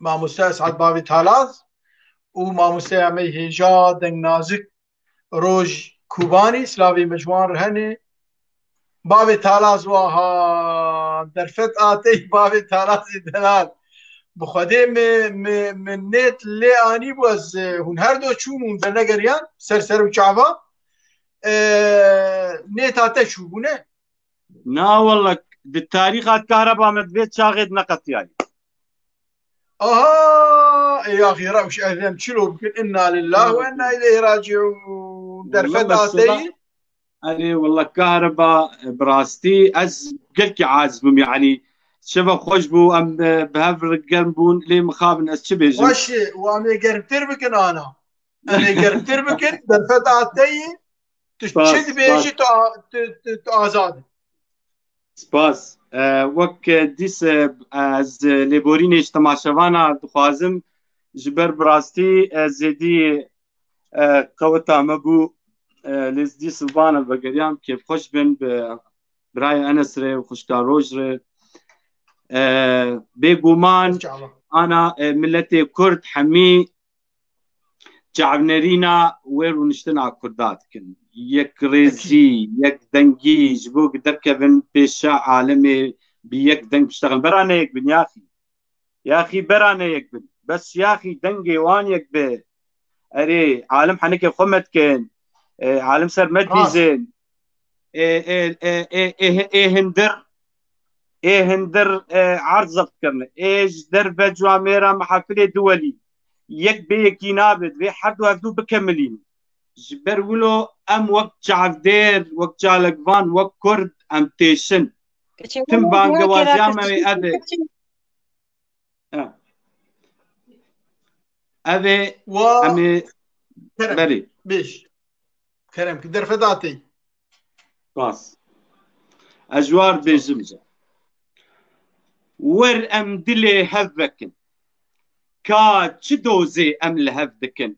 مع مستاس عد بابي تالاز وما مستعمي هجا دنگ نازك روج كوباني سلاوي مجوان رهني بابي تالاز واها درفت آتي بابي تالاز دلال بخده من نت لي آني بوز هون هر دو چون بنگريان سر وچعبا نت آتا شو بونه نا والله بالتاريخ الكهرباء مدبيت شاغد نقط يعني يا اخي روش اهلا شلو يمكن انا لله وانا اليه راجعون درفت آتي أري والله كهرباء براستي أز قلك عازبم يعني شبه خوش بو أم بهفر جنبون لي مخابن أز شبه وش وامي قرنتر بكن انا قرنتر بكن درفت آتي تشد بيجي آزاد سپاس وك ديس از ليبورينيش تماشوانا دخوازم جبر براستي زيدي قوتا مبو لزدي سلبانا بقريام كيف خوش بن براي أنسري وخشكار روجري بيقومان أنا ملتي كرد حمي چعبنرينا ويرو نشتنا كردات كن يك ريزي يك دنجي جبو قدر كبن بيشا عالمي بيك دنج بشتغل برانا يك بن يا أخي برانا يك بن بس يا أخي دنجي وان يك بي أري عالم حنك خمت كن عالم سر مدي زين هندر عرضت كرنا ايش درب جواميرا محافل دولي يك بيكي نابد بي حد وقتو بكملين جبر ولو ام وقت شعفدير وقت جالقفان وقت كرد ام تيشن تم بانقوازياما ابي ابي امي بري بيش كرم كدر فداتي باس اجوار بيجمجه ور ام دلي هفكن كا تشدوزي ام لهفدكن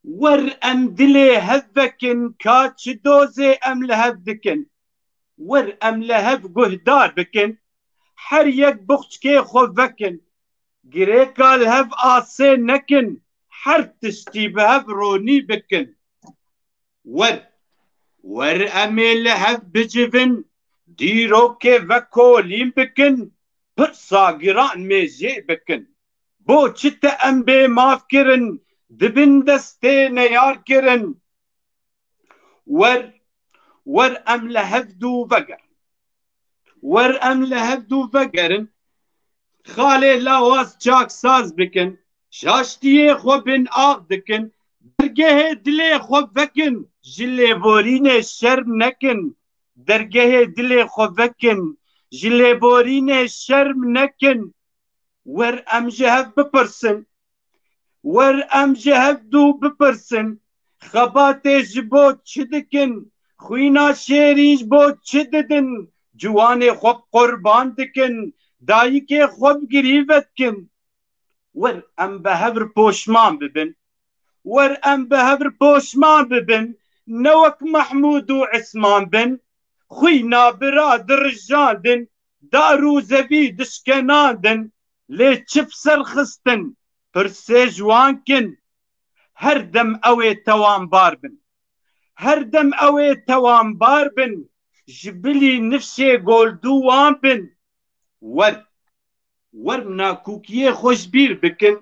ور ام دلي هفكن كا تشدوزي ام لهفدكن ور ام لهف قهدار بكن حريك بختكي خوفكن جريكا لهف آسي نكن حر تشتي بهف روني بكن ور امي لهف بجفن ديرو كيفكولين بكن برصاقران ميزي بكن بو چتا ام بي ماف كرن دبن دستي نيار كرن ور ام لهفدو فقر ور ام لهفدو فقرن خالي لاواز چاك ساز بكن شاشتيه خو بن آغ دكن درگه دلي خو فكن جلي بورين شرم نكن درگه دلي خو فكن جلي بورين شرم نكن ور ام جهب بپرسن ور ام جهب دو بپرسن خباتي جبو چدكن خوينا شيريج بو چددن جواني خوب قربان دكن دايكي خوب گريوت كن ور ام بهبر پوشمان ببن ور ام بهبر پوشمان ببن نوك محمود و عثمان بن خوينا برادر جاندن دارو زبي دشكناندن لي تشفسر خستن برسي جوانكن هردم اوي توان باربن هردم اوي توان باربن جبلي نفسي قولدو وانبن ور مناكوكيه خوش بير بكن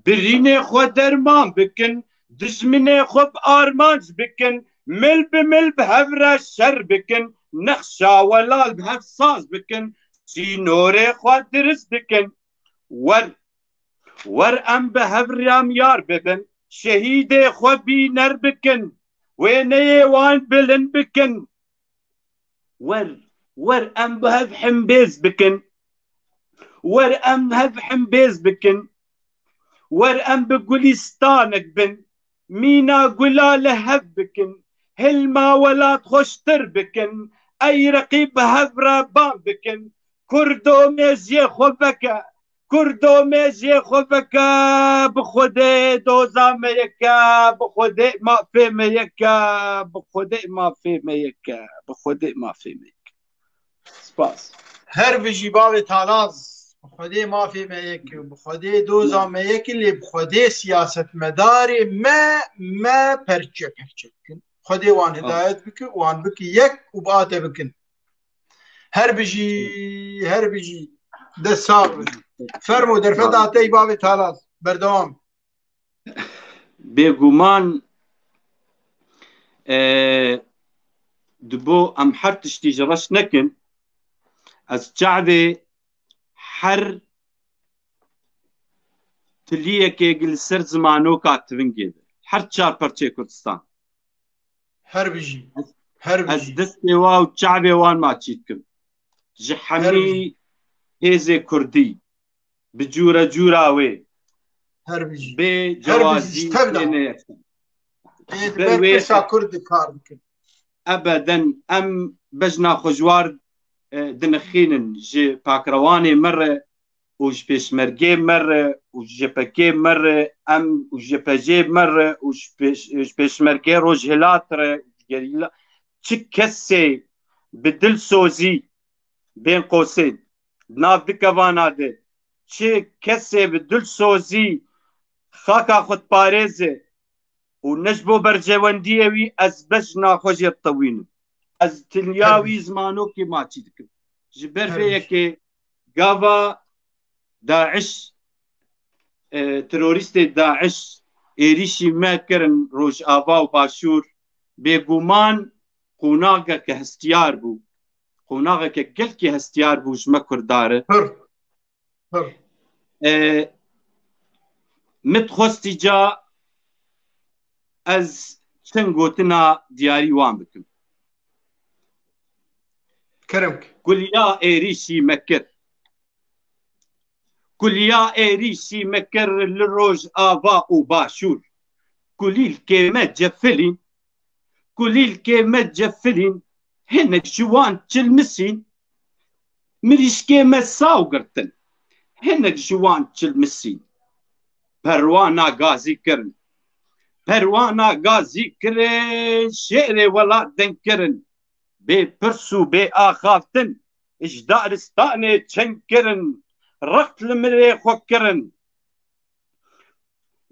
بريني خو درمان بكن دشمني خو بارمانج بكن مل بمل بهفرا شر بكن نخشا ولال بهف صاز بكن سينوري خو درس بكن ور ام بهفرام يار ببن شهيدي خو بينر بكن ويني وان بلن بكن ور ام بهف حمبيز بكن ور ام هف حمبيز بكن ور ام بقوليستانك بن مينا قلا لهف بكن هلما ولا تخشتر بكن اي رقيب هفرا بان بكن كردو ميزي خوفكا كردو ميزي خوفكا بخودي دوزا ميكا بخودي ما في ميكا بخودي ما في ميكا بخودي ما في ميكا سباس هر بجي باوي تالاز بخودي ما في ميك بخودي دوزا ميك اللي بخودي سياسة مداري ما پرچه كن خودي وان هدايت بك وان بك يك وباته بكن هر بجي ده صعب فرمو در فداتي باوي تالاز بردوام بيغومان دبو ام حرتش تيجرش نكن از شعبي حر تليك يقل سر زمانو كاتبن جيد حر چار پرچه كردستان هر بجي از دستي واو شعبي وان ما تشيتكم جحمي هيزي كردي بجورة جوراوي هر بجي بجوازي بس كرد كار ابدا ام بجنا خجوار دنخينن جي باكرواني مرة وج بيشمرجي مرة وج بكي مرة ام وج بجي مرة وج بيشمرجي روج هلاتر جريلا تشكسي بدل سوزي بين قوسين ناف دكوانا دي تشكسي بدل سوزي خاكا خد باريزي ونجبو برجوانديوي از بجنا خوش الطوين از تلياوي زمانو كي ما تشيدكم جبر فيك غافا داعش تروريست داعش إيريشي ما كرن روش آبا وباشور بيقومان قوناغا كهستيار بو قوناغا كقل كي هستيار بو جمع كرداره متخوستي جا از چنگوتنا دياري وان بكم كرمك قل يا إيريشي مكر قل يا إيريشي مكر للروج آبا وباشور قليل كيما تجفلين قليل كيما تجفلين هنك جوان تلمسين مريش كيما ساوقرتن هنك جوان تلمسين بروانا غازي كرن بروانا غازي كرن شعري ولا دنكرن بي برسو بي آخافتن اجدار استاني تشنكرن رقت المري خوكرن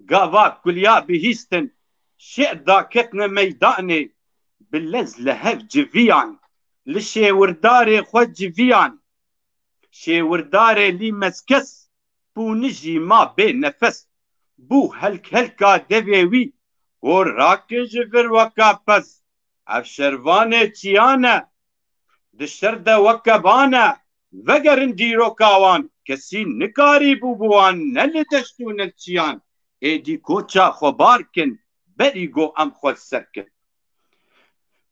قاوا كليا بهيستن شيء داكتنا ميداني باللز لهف جفيان لشي ورداري خو جفيان شي ورداري لي مسكس بو نجي ما بين نفس بو هلكا دبيوي وراك جفر وكا بس افشرواني تيانا دشرد وكبانا وگرن ديرو كاوان كسي نكاري بوبوان نل دشتون التيان ايدي كوچا خباركن بريگو ام خود سركن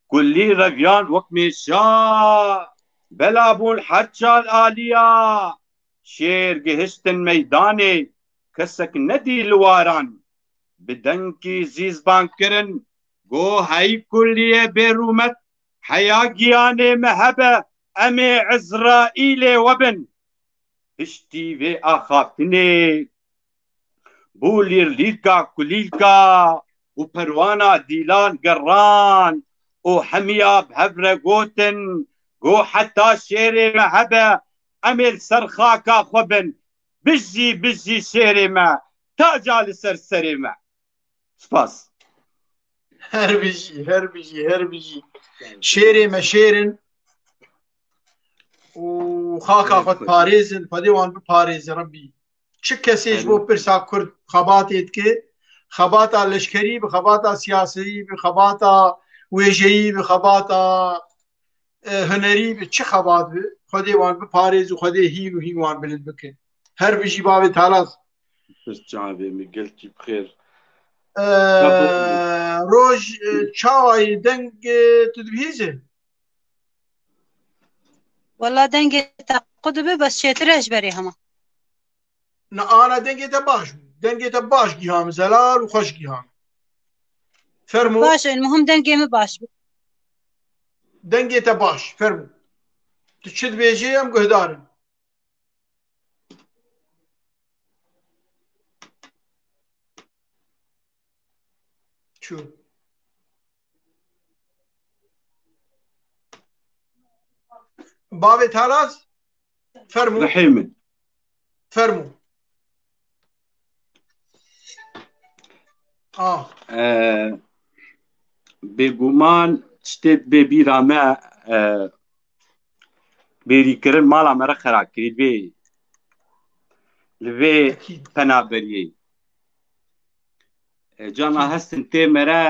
كلي رفيان وكميشا بلابون حرچا الاليا شير گهشتن ميداني كسك ندي لواران بدنكي زيز بانكرن گو هاي كلية برومت حيا جياني مهبة امي عزرائيل وبن اشتي في اخافتني بولير ليركا كليلكا وبروانا ديلان قران وحميا بهبرة قوتن قو حتى شيري مهبة اميل سرخاكا خبن بجي شيري ما تاجا لسرسري ما سباس هربجي شيري ما شيرن وخاكا خد باريزن فديوان بباريز ربي چه کسی بو پرسا کرد خباتیت که خباتا لشکری بخباتا سیاسی بخباتا ویجهی بخباتا هنری به چه خبات به خودی وان به پاریز و خودی هی وان بلد بکن هر بجی باب تالاز جابي مقلتي بخير روج چاوای دنگ تدبیزه والله دنگ تقدبه بس شترش بري هما انا دنگی تا باش گیهام زلال و خوش گیهام فرمو باش المهم دنگي مي باش دنگی تا باش فرمو تو چید بیجی هم گهدارم شو بابي تالاز فرمو رحيمة فرمو بگومان شتێت بێ بیرامە بێریکردن ماڵا مەرە خراکرید بێ لەوێ پەنابەریەی جانا هەستن تێ مەرە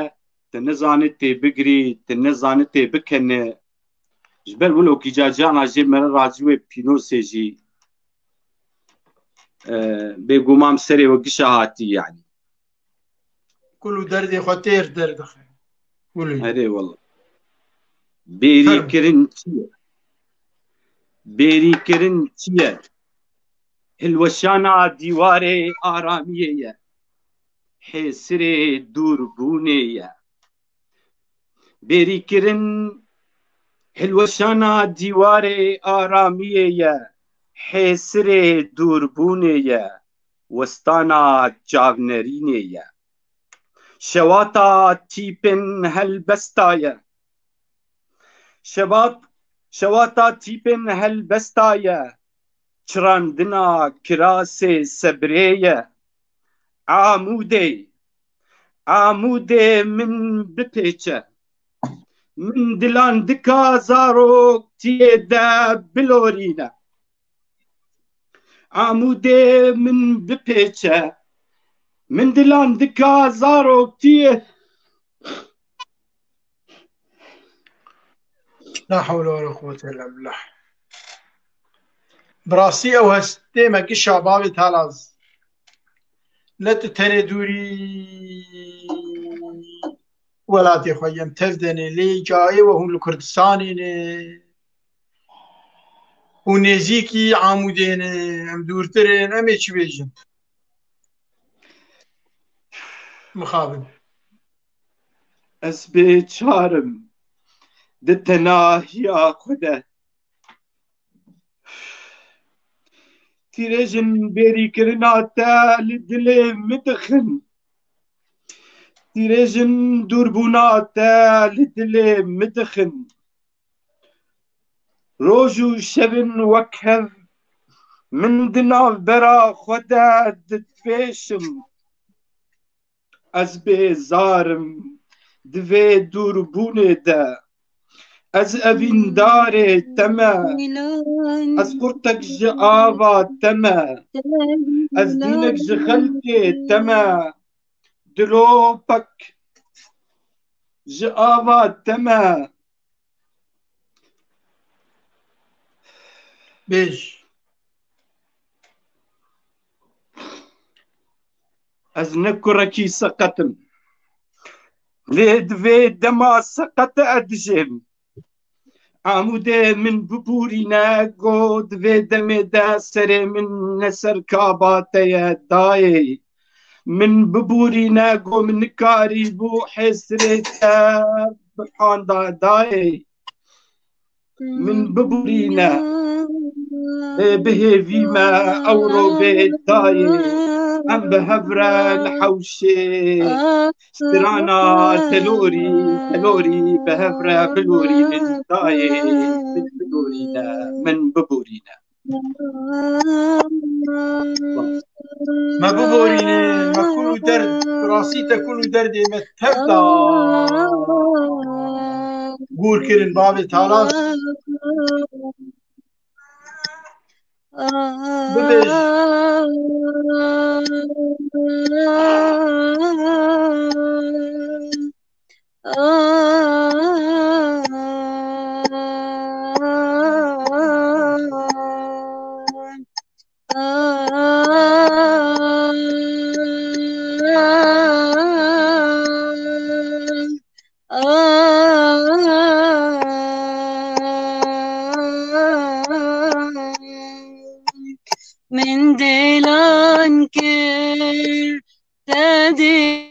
te nizanit tê bigirî te nizanit tê bikene ji ber wilokî cana jê mere racî wê pînosê jî bêguman serê we gişa hatî yani كل دردي خطير درد هري والله بيري كرن تيه هلوشانا ديواري آرامية حسري دوربونية بيري كرن هلوشانا ديواري آرامية حسري دوربونية وستانا جاونرينية شواتا تيبن هالبستايا شواتا تيبن هالبستايا چراندنا كراسي سبرية عمودي من ببيتشا من دلان دكا زاروك تيدا بلورينا عمودي من ببيتشا من دلان دكا زاروك تيدا لا حول ولا قوة إلا بالله. براسي أو هستي ما كش شبابي تالاز لا تتندوري ولا تخويم تفدني لي جاي وهم الكردستاني ونزيكي عمودين ام دورترين ام اتش بيجن مخابن أسبي شارم دتنا يا خدا تيرجن بيري كرناتا للدلي مدخن تيرجن دوربوناتا للدلي مدخن روجو شبن وكهف من دنا برا خدا دتفيشم أسبي زارم دفي دوربوني دا از أبين داري تما از قرتك جآبا تما از دينك جخلتي تما دلوبك جآبا تما بيج از نكركي سقطم لدفي دما سقط أدجم عمودي من ببورينا قود في دمي دا سري من نسر كاباتي داي من ببورينا قو من كاري بو حسرتا بحان دا داي من ببورينا به فيما أورو بيتاي أم بهبرة الحوشي سترانا تلوري بهبرة بلوري من داي من بلورينا من ببورينا ما ببوريني ما كلو درد براسي تكلو درد ما تبدا قول كرن بابي تالاس ببيج من دلان كر تدير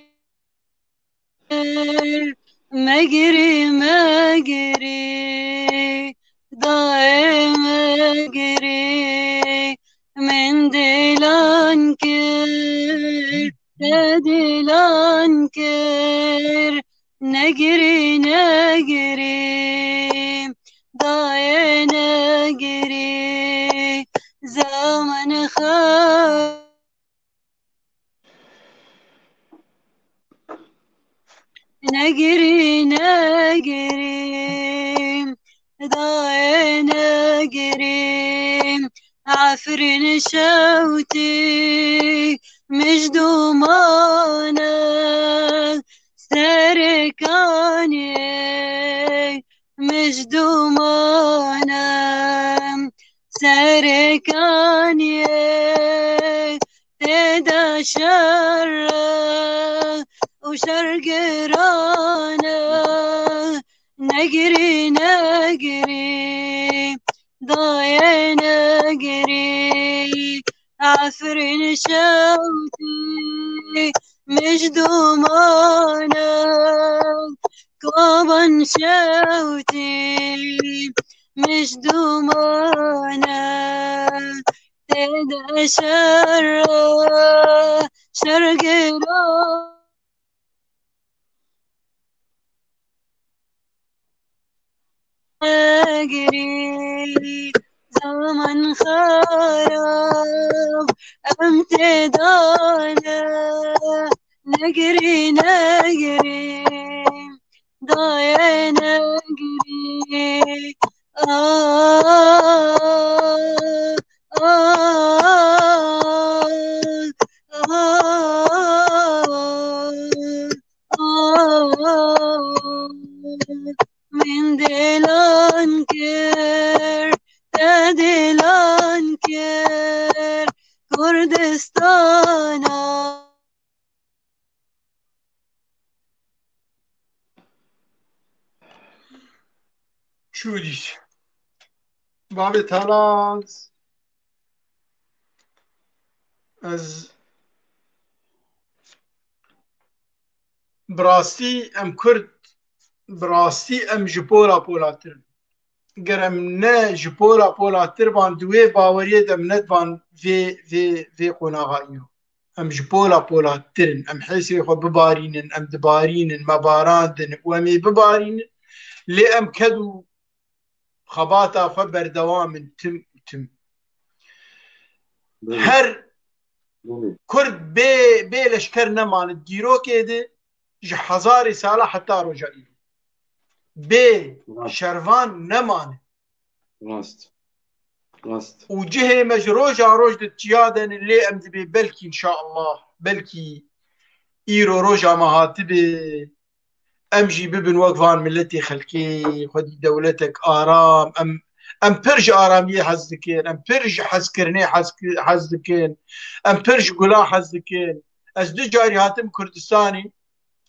مجري ضايع مجري من دلان كر تدلان كر نجري ضايع نجري زمن خير نجري ضايع نجري عفرين شوتي مش دومانة سركاني مش دومانة سركاني تدا شر وشرق رانا نجري ضايع نجري عفرين شوتي مش دومانا كوبان شوتي مش دومانا تدا شرق رانا نجري زمن خراب امتدانا نگری نگری دای نگری من دلان کر تا دلان کر کردستانا شو دیش باب تالاز از براستی ام کرد براستی ام جپورا پولاتر گرم نه جپورا پولاتر بان دوی باوریه دم ند بان في قناغایو ام جپورا پولاترن ام حیثی خو ببارینن ام دبارینن مباراندن و امی ببارینن لی ام کدو خباتا خو بردوام تم هر کرد بی لشکر نماند دیرو که هزار ساله حتی رجعی بی شروان نمانه راست وجهه مجروج روج تيادن اللي امدبي بلكي ان شاء الله بلكي ايرو روجا مهاتبي امجي ببن وقفان ملتي خلكي خدي دولتك ارام ام برج اراميه حزدكين ام برج حزكرني حزدكين ام برج قلا حزدكين از دو جاري هاتم كردستاني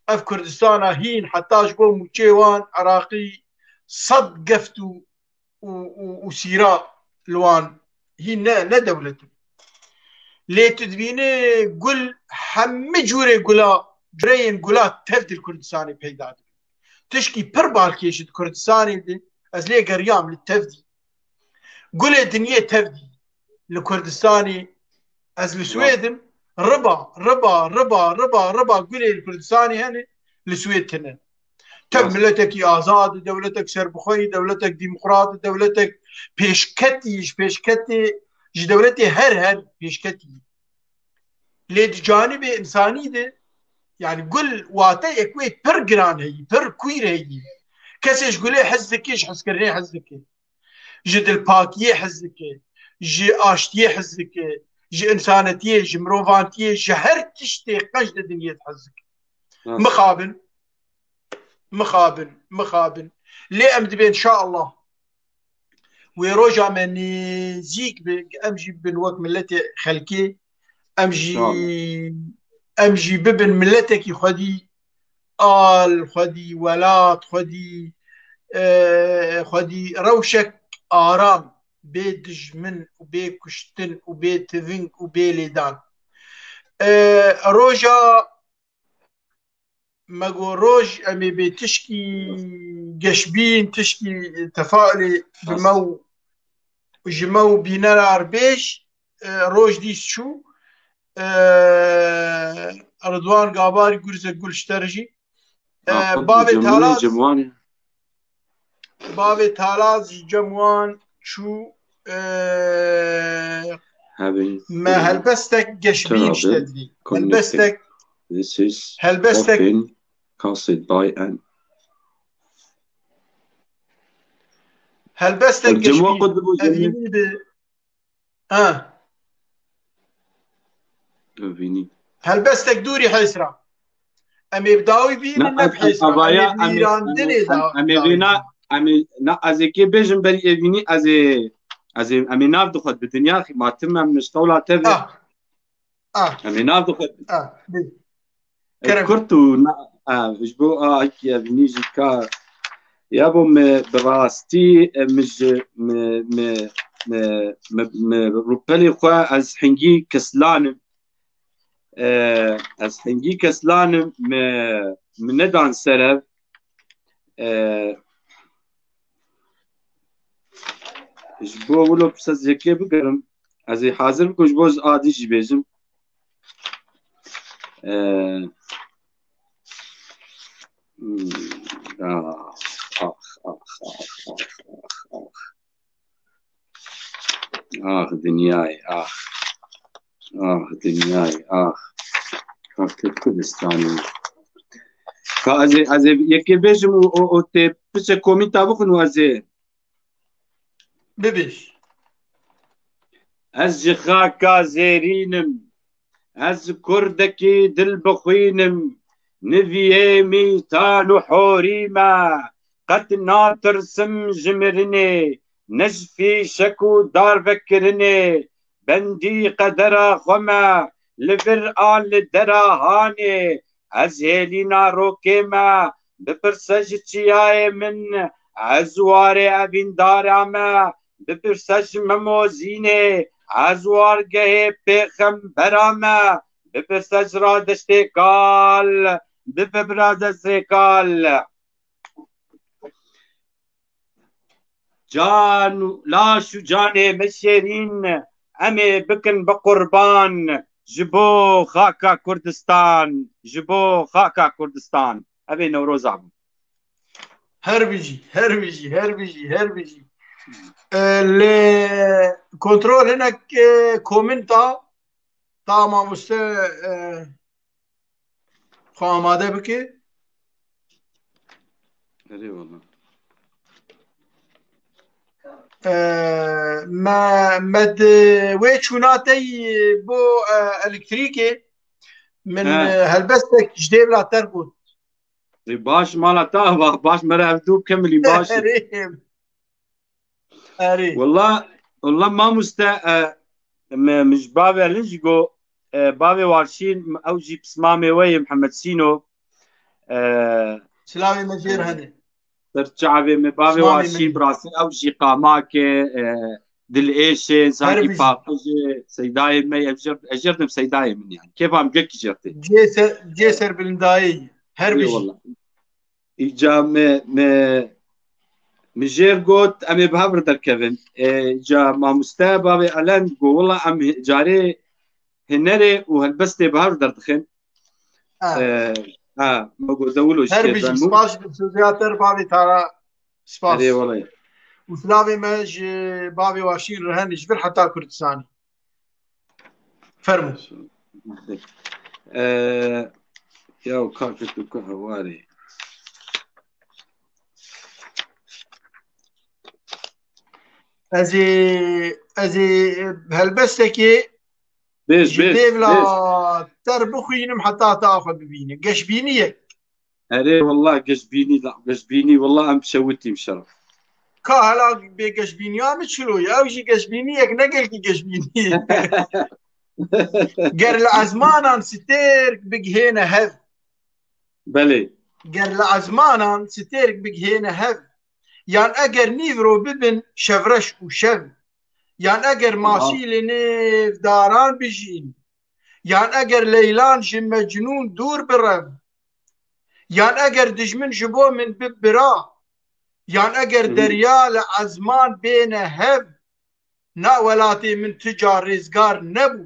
اف كردستان هين حتى جبو مجيوان عراقي صد قفتو وسيراء لوان هي نا دولته لي تدبيني قل هم جوري قلا جرين قلا تفد الكردستاني بيداد تشكي بربال كيشت كردستاني دي از لي قريام للتفدي قل الدنيا تفدي الكردستاني از السويدم ربا ربا ربا ربا ربا قل الكردستاني هنا السويد تنن تب ملتك آزاد دولتك سربخوي دولتك ديمقراط دولتك پیشکتی جی دولتی هر پیشکتی لید جانب انسانی ده يعني قل واتا اكوي پر جران هي پر كوير هي كسيش قولي حزكيش حزكرني حزكي جد الباكيه حزكي جي اشتيه حزكي جي انسانتيه جي مروفانتيه جي هر تشتي قجد الدنيا حزكي مخابن لي امدبي ان شاء الله ويروجع من زيك امجي بن وقت ملتي خلكي امجي ببن ملتك خدي خدي ولات خدي روشك آرام بي دجمن وبي كشتن وبي تفنك وبي ليدان روجا مقو روج امي بتشكي قشبين تشكي تفاعلي بمو جمو بينار بيش روج ديس شو رضوان قاباري قرزة قول اشترجي بابي تالاز جموان شو ما هلبستك قشبين اشتدري هلبستك This is often caused by an هلبستك قشبين هلبستك دوري حيسرا امي بداوي بين نبحيسرا امي بينا امي نا ازكي بيجن بري ابني از امي ناف دخل بالدنيا ما تم من اشتولا تبي امي ناف دخل كرتو جبو هيك ابني جيكا يا بو براستي مش روبلي خوا از حنجي كسلان از حنجي كسلان من ندان سرب جبو ولو بس زكي بقرم از حاضر بكو جبو عادي جبيجم دنياي دنياي كردستاني از یکی بیشم او ته پس کومیتا بخون از ببیش از خاکا زیرینم از کردکی دل بخوینم نویه میتان و حوریما قد ناترسم جمرنه نجفی شکو دار بکرنه بندی قدر خما لفر آل دراهانه از هلینا روکما بپرسج چیای من ازوار ابین دارما بپرسج مموزینه ازوارگه پیغمبرما بپرسج را دشته کال بپرسج کال جان لاش و جان مشرین امی بکن بقربان جبو خاکا کردستان جبو خاکا کردستان ابي نوروز عبو هر بيجي اللي كنترول هناك كومنتا طبعا مست خاماده بكي اي والله ما مد ويتشوناتي بو الكتريكي من هلبستك جديد لا تربط باش مالتا باش مرافدو كملي باش والله ما مش بابي لنجو بابي وارشين اوجي بسمامي وي محمد سينو سلامي مجير هني ترجعبي بابي وارشين براسي اوجي قاماكي دل ايشين ساكي باقجي سيداي مي اجرت بسيداي من يعني كيف عم جك جرتي جيسر بلنداي هربي والله اجا مجير قوت امي بهبر در كيفن جا ما مستابا بألان قو والله ام جاري هنري وهلبستي بهبر در دخن ما قو زولو هربي سباش بسوزياتر بابي تارا سباش هري والله وسلامي ماج بابي واشين رهن جبر حتى كردستاني فرمو يا وكاكتو كهواري ازي بهالبستكي بيش لا تربخينم حتى تاخذ ببيني قشبينيك اري والله قشبيني لا قشبيني والله ام شوتي مشرف كهلا بقشبيني ام تشلو يا وجي قشبينيك نقلك قشبيني قر العزمان ستيرك بقهينا هذ بلي قر العزمان ستيرك بقهينا هذ يعني اگر نيفرو ببن شفرش وشف يعني اگر ماشي لنيف داران بجين يعني اگر ليلان جي مجنون دور برم يعني اگر دجمن جبو من ببرا يعني اگر دريا لعزمان بين هف نا ولاتي من تجار رزقار نبو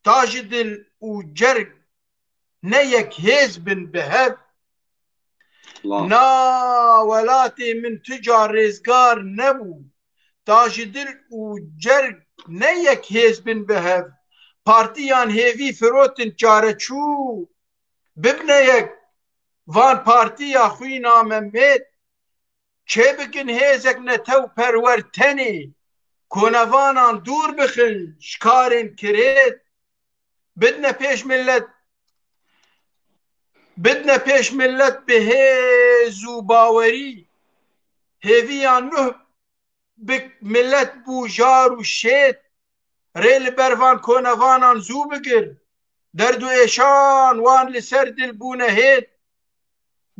تاجدل وجرق نيك هزبن بهف نا ولاتي من تجار رزقار نبو تاجدل وجرق نيك هزبن بهف بارتيان هيفي فروتن چارچو ببنيك وان بارتيا خوينا ممت چه بکن هزک نتو پرورتنی کنوانان دور بخن شکارن کرد بدنا پیش ملت به هزو باوری هیویان نه بک ملت بوجار و شید ریل بروان کنوانان زو بگر دردو ایشان وان لسر دل بونه هید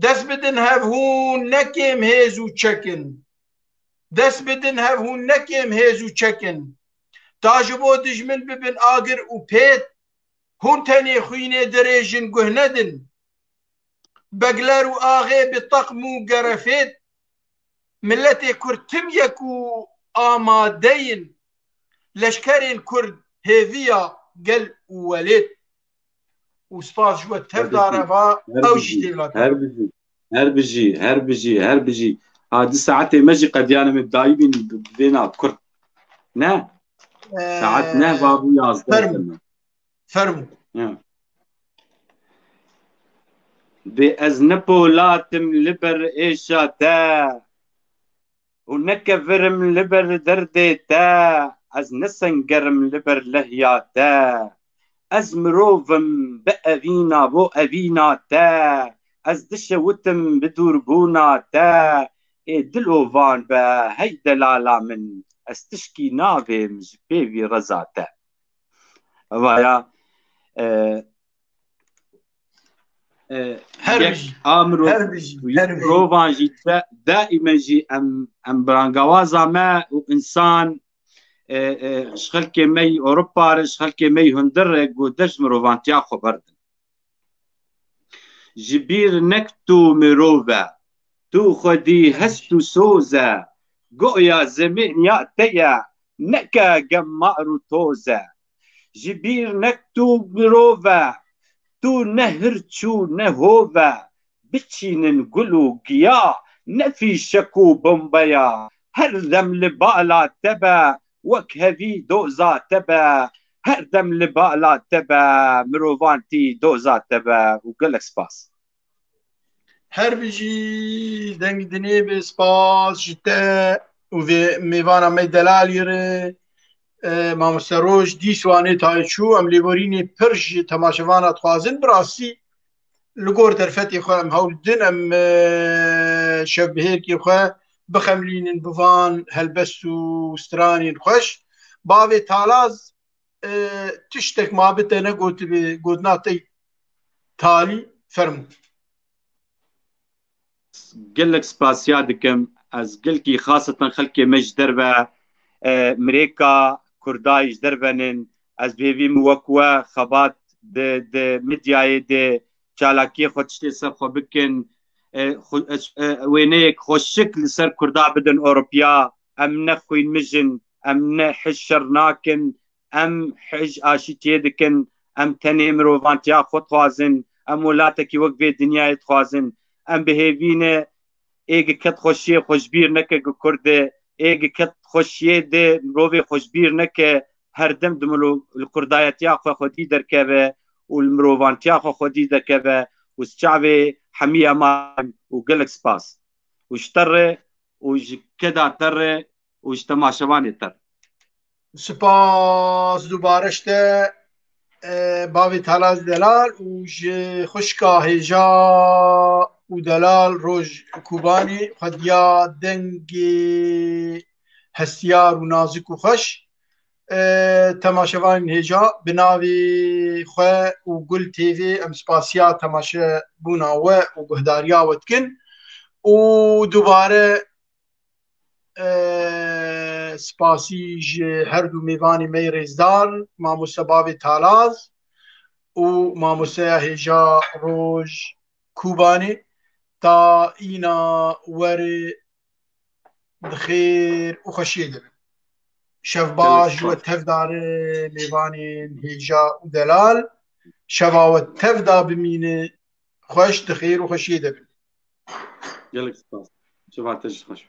دست بدن هفهون نکیم هیزو چکن دست بدن هفهون نکیم هیزو چکن تاجبو دجمن ببن آگر و پید هون تنی خوینه دریجن گهندن بگلر و آغه بطقمو گرفید ملت کرد تم یکو آمادین لشکرین کرد هیویا گل و ولید وسباس جوا تفدار فا او جديلات هربجي هذه ساعات مجي قد يعني متدايبين بينا كرت نا ساعات نه بابو يازده فرمو بأز نبولاتم لبر إيشاتا ونكفرم لبر دردتا از نسنگرم لبر لهیاتا از مروفم بأوینا بو أویناتا از دشوتم بدوربوناتا دلوفان با هی دلالا من از تشکی نابم جبيبي رزاتا ويا هربجي امرو هربجي روفان جي دائما جي ام برانغوازا ما وانسان شخل كمي اوروبا شخل كمي هندر قدش مروفان تياخو برد جبير نكتو مروفا تو خدي هستو سوزا قويا زمين يا تيا نكا جمعرو توزا جبير نكتو مروفا تو نهرچو نهوفا بچين نقولو قيا نفي شكو بمبيا هردم لبالا تبا وك هذي دوزا تبا هردم لبالا تبا مروفانتي دوزا تبا وقلك سباس هربجي دنگ دني بسباس جتا وفي ميوانا مي دلال يري مام سروج دیسوانه تایچو ام لیبورینی پرج تماشاوانا خوازن براسی لگور درفتی خو ام هول دن ام شبهیر کی خو بخملین بوان هلبسو سترانی خوش باوی تالاز تشتك ما بتنا قلت بقدناتي تالي فرمو قلك سباسيا دكم از قلكي خاصة خلكي مج دربة مريكا كردايش دربنن از بيبي موكوا خبات د ميدياي د چالاكي خوتشتي سر خو بكن وينيك خوشك لسر كردا بدن اوروبيا ام نخوين مجن ام نحشر ناكن ام حج اشيتي دكن ام تني مروفانتيا خود خوازن ام ولاتكي وقفي دنيا خوازن ام بهيفينه ايج كت خوشي خوشبير نكه كرده ايج كت خوشيه ده مروفي خوشبير نكه هر دم دملو الكردايتيا خو خدي دركبه والمروفانتيا خو خدي دركبه والشعبي حميه ما وقلك سباس واشتر وكذا تر واجتماشواني تر سپاس دوباره شته باوی تالاز دلال و خوشکا هجا و دلال روش کوبانی خدیا دنگ هستیار و نازک و خوش تماشاوان هجا بناوی خواه و گل تیوی ام سپاسیا تماشا بوناوه و گهداریا ودکن و دوباره سپاسی هر دو میوانی می رزدار ماموسا باوی تالاز و ماموسا هجا روش کوبانی تا اینا ور دخیر و خشیده شف باش و تفدار میوانی هجا و دلال شفا و تفدا بمینه خوش دخیر و خشیده يلك سباس شوفها تجي خوش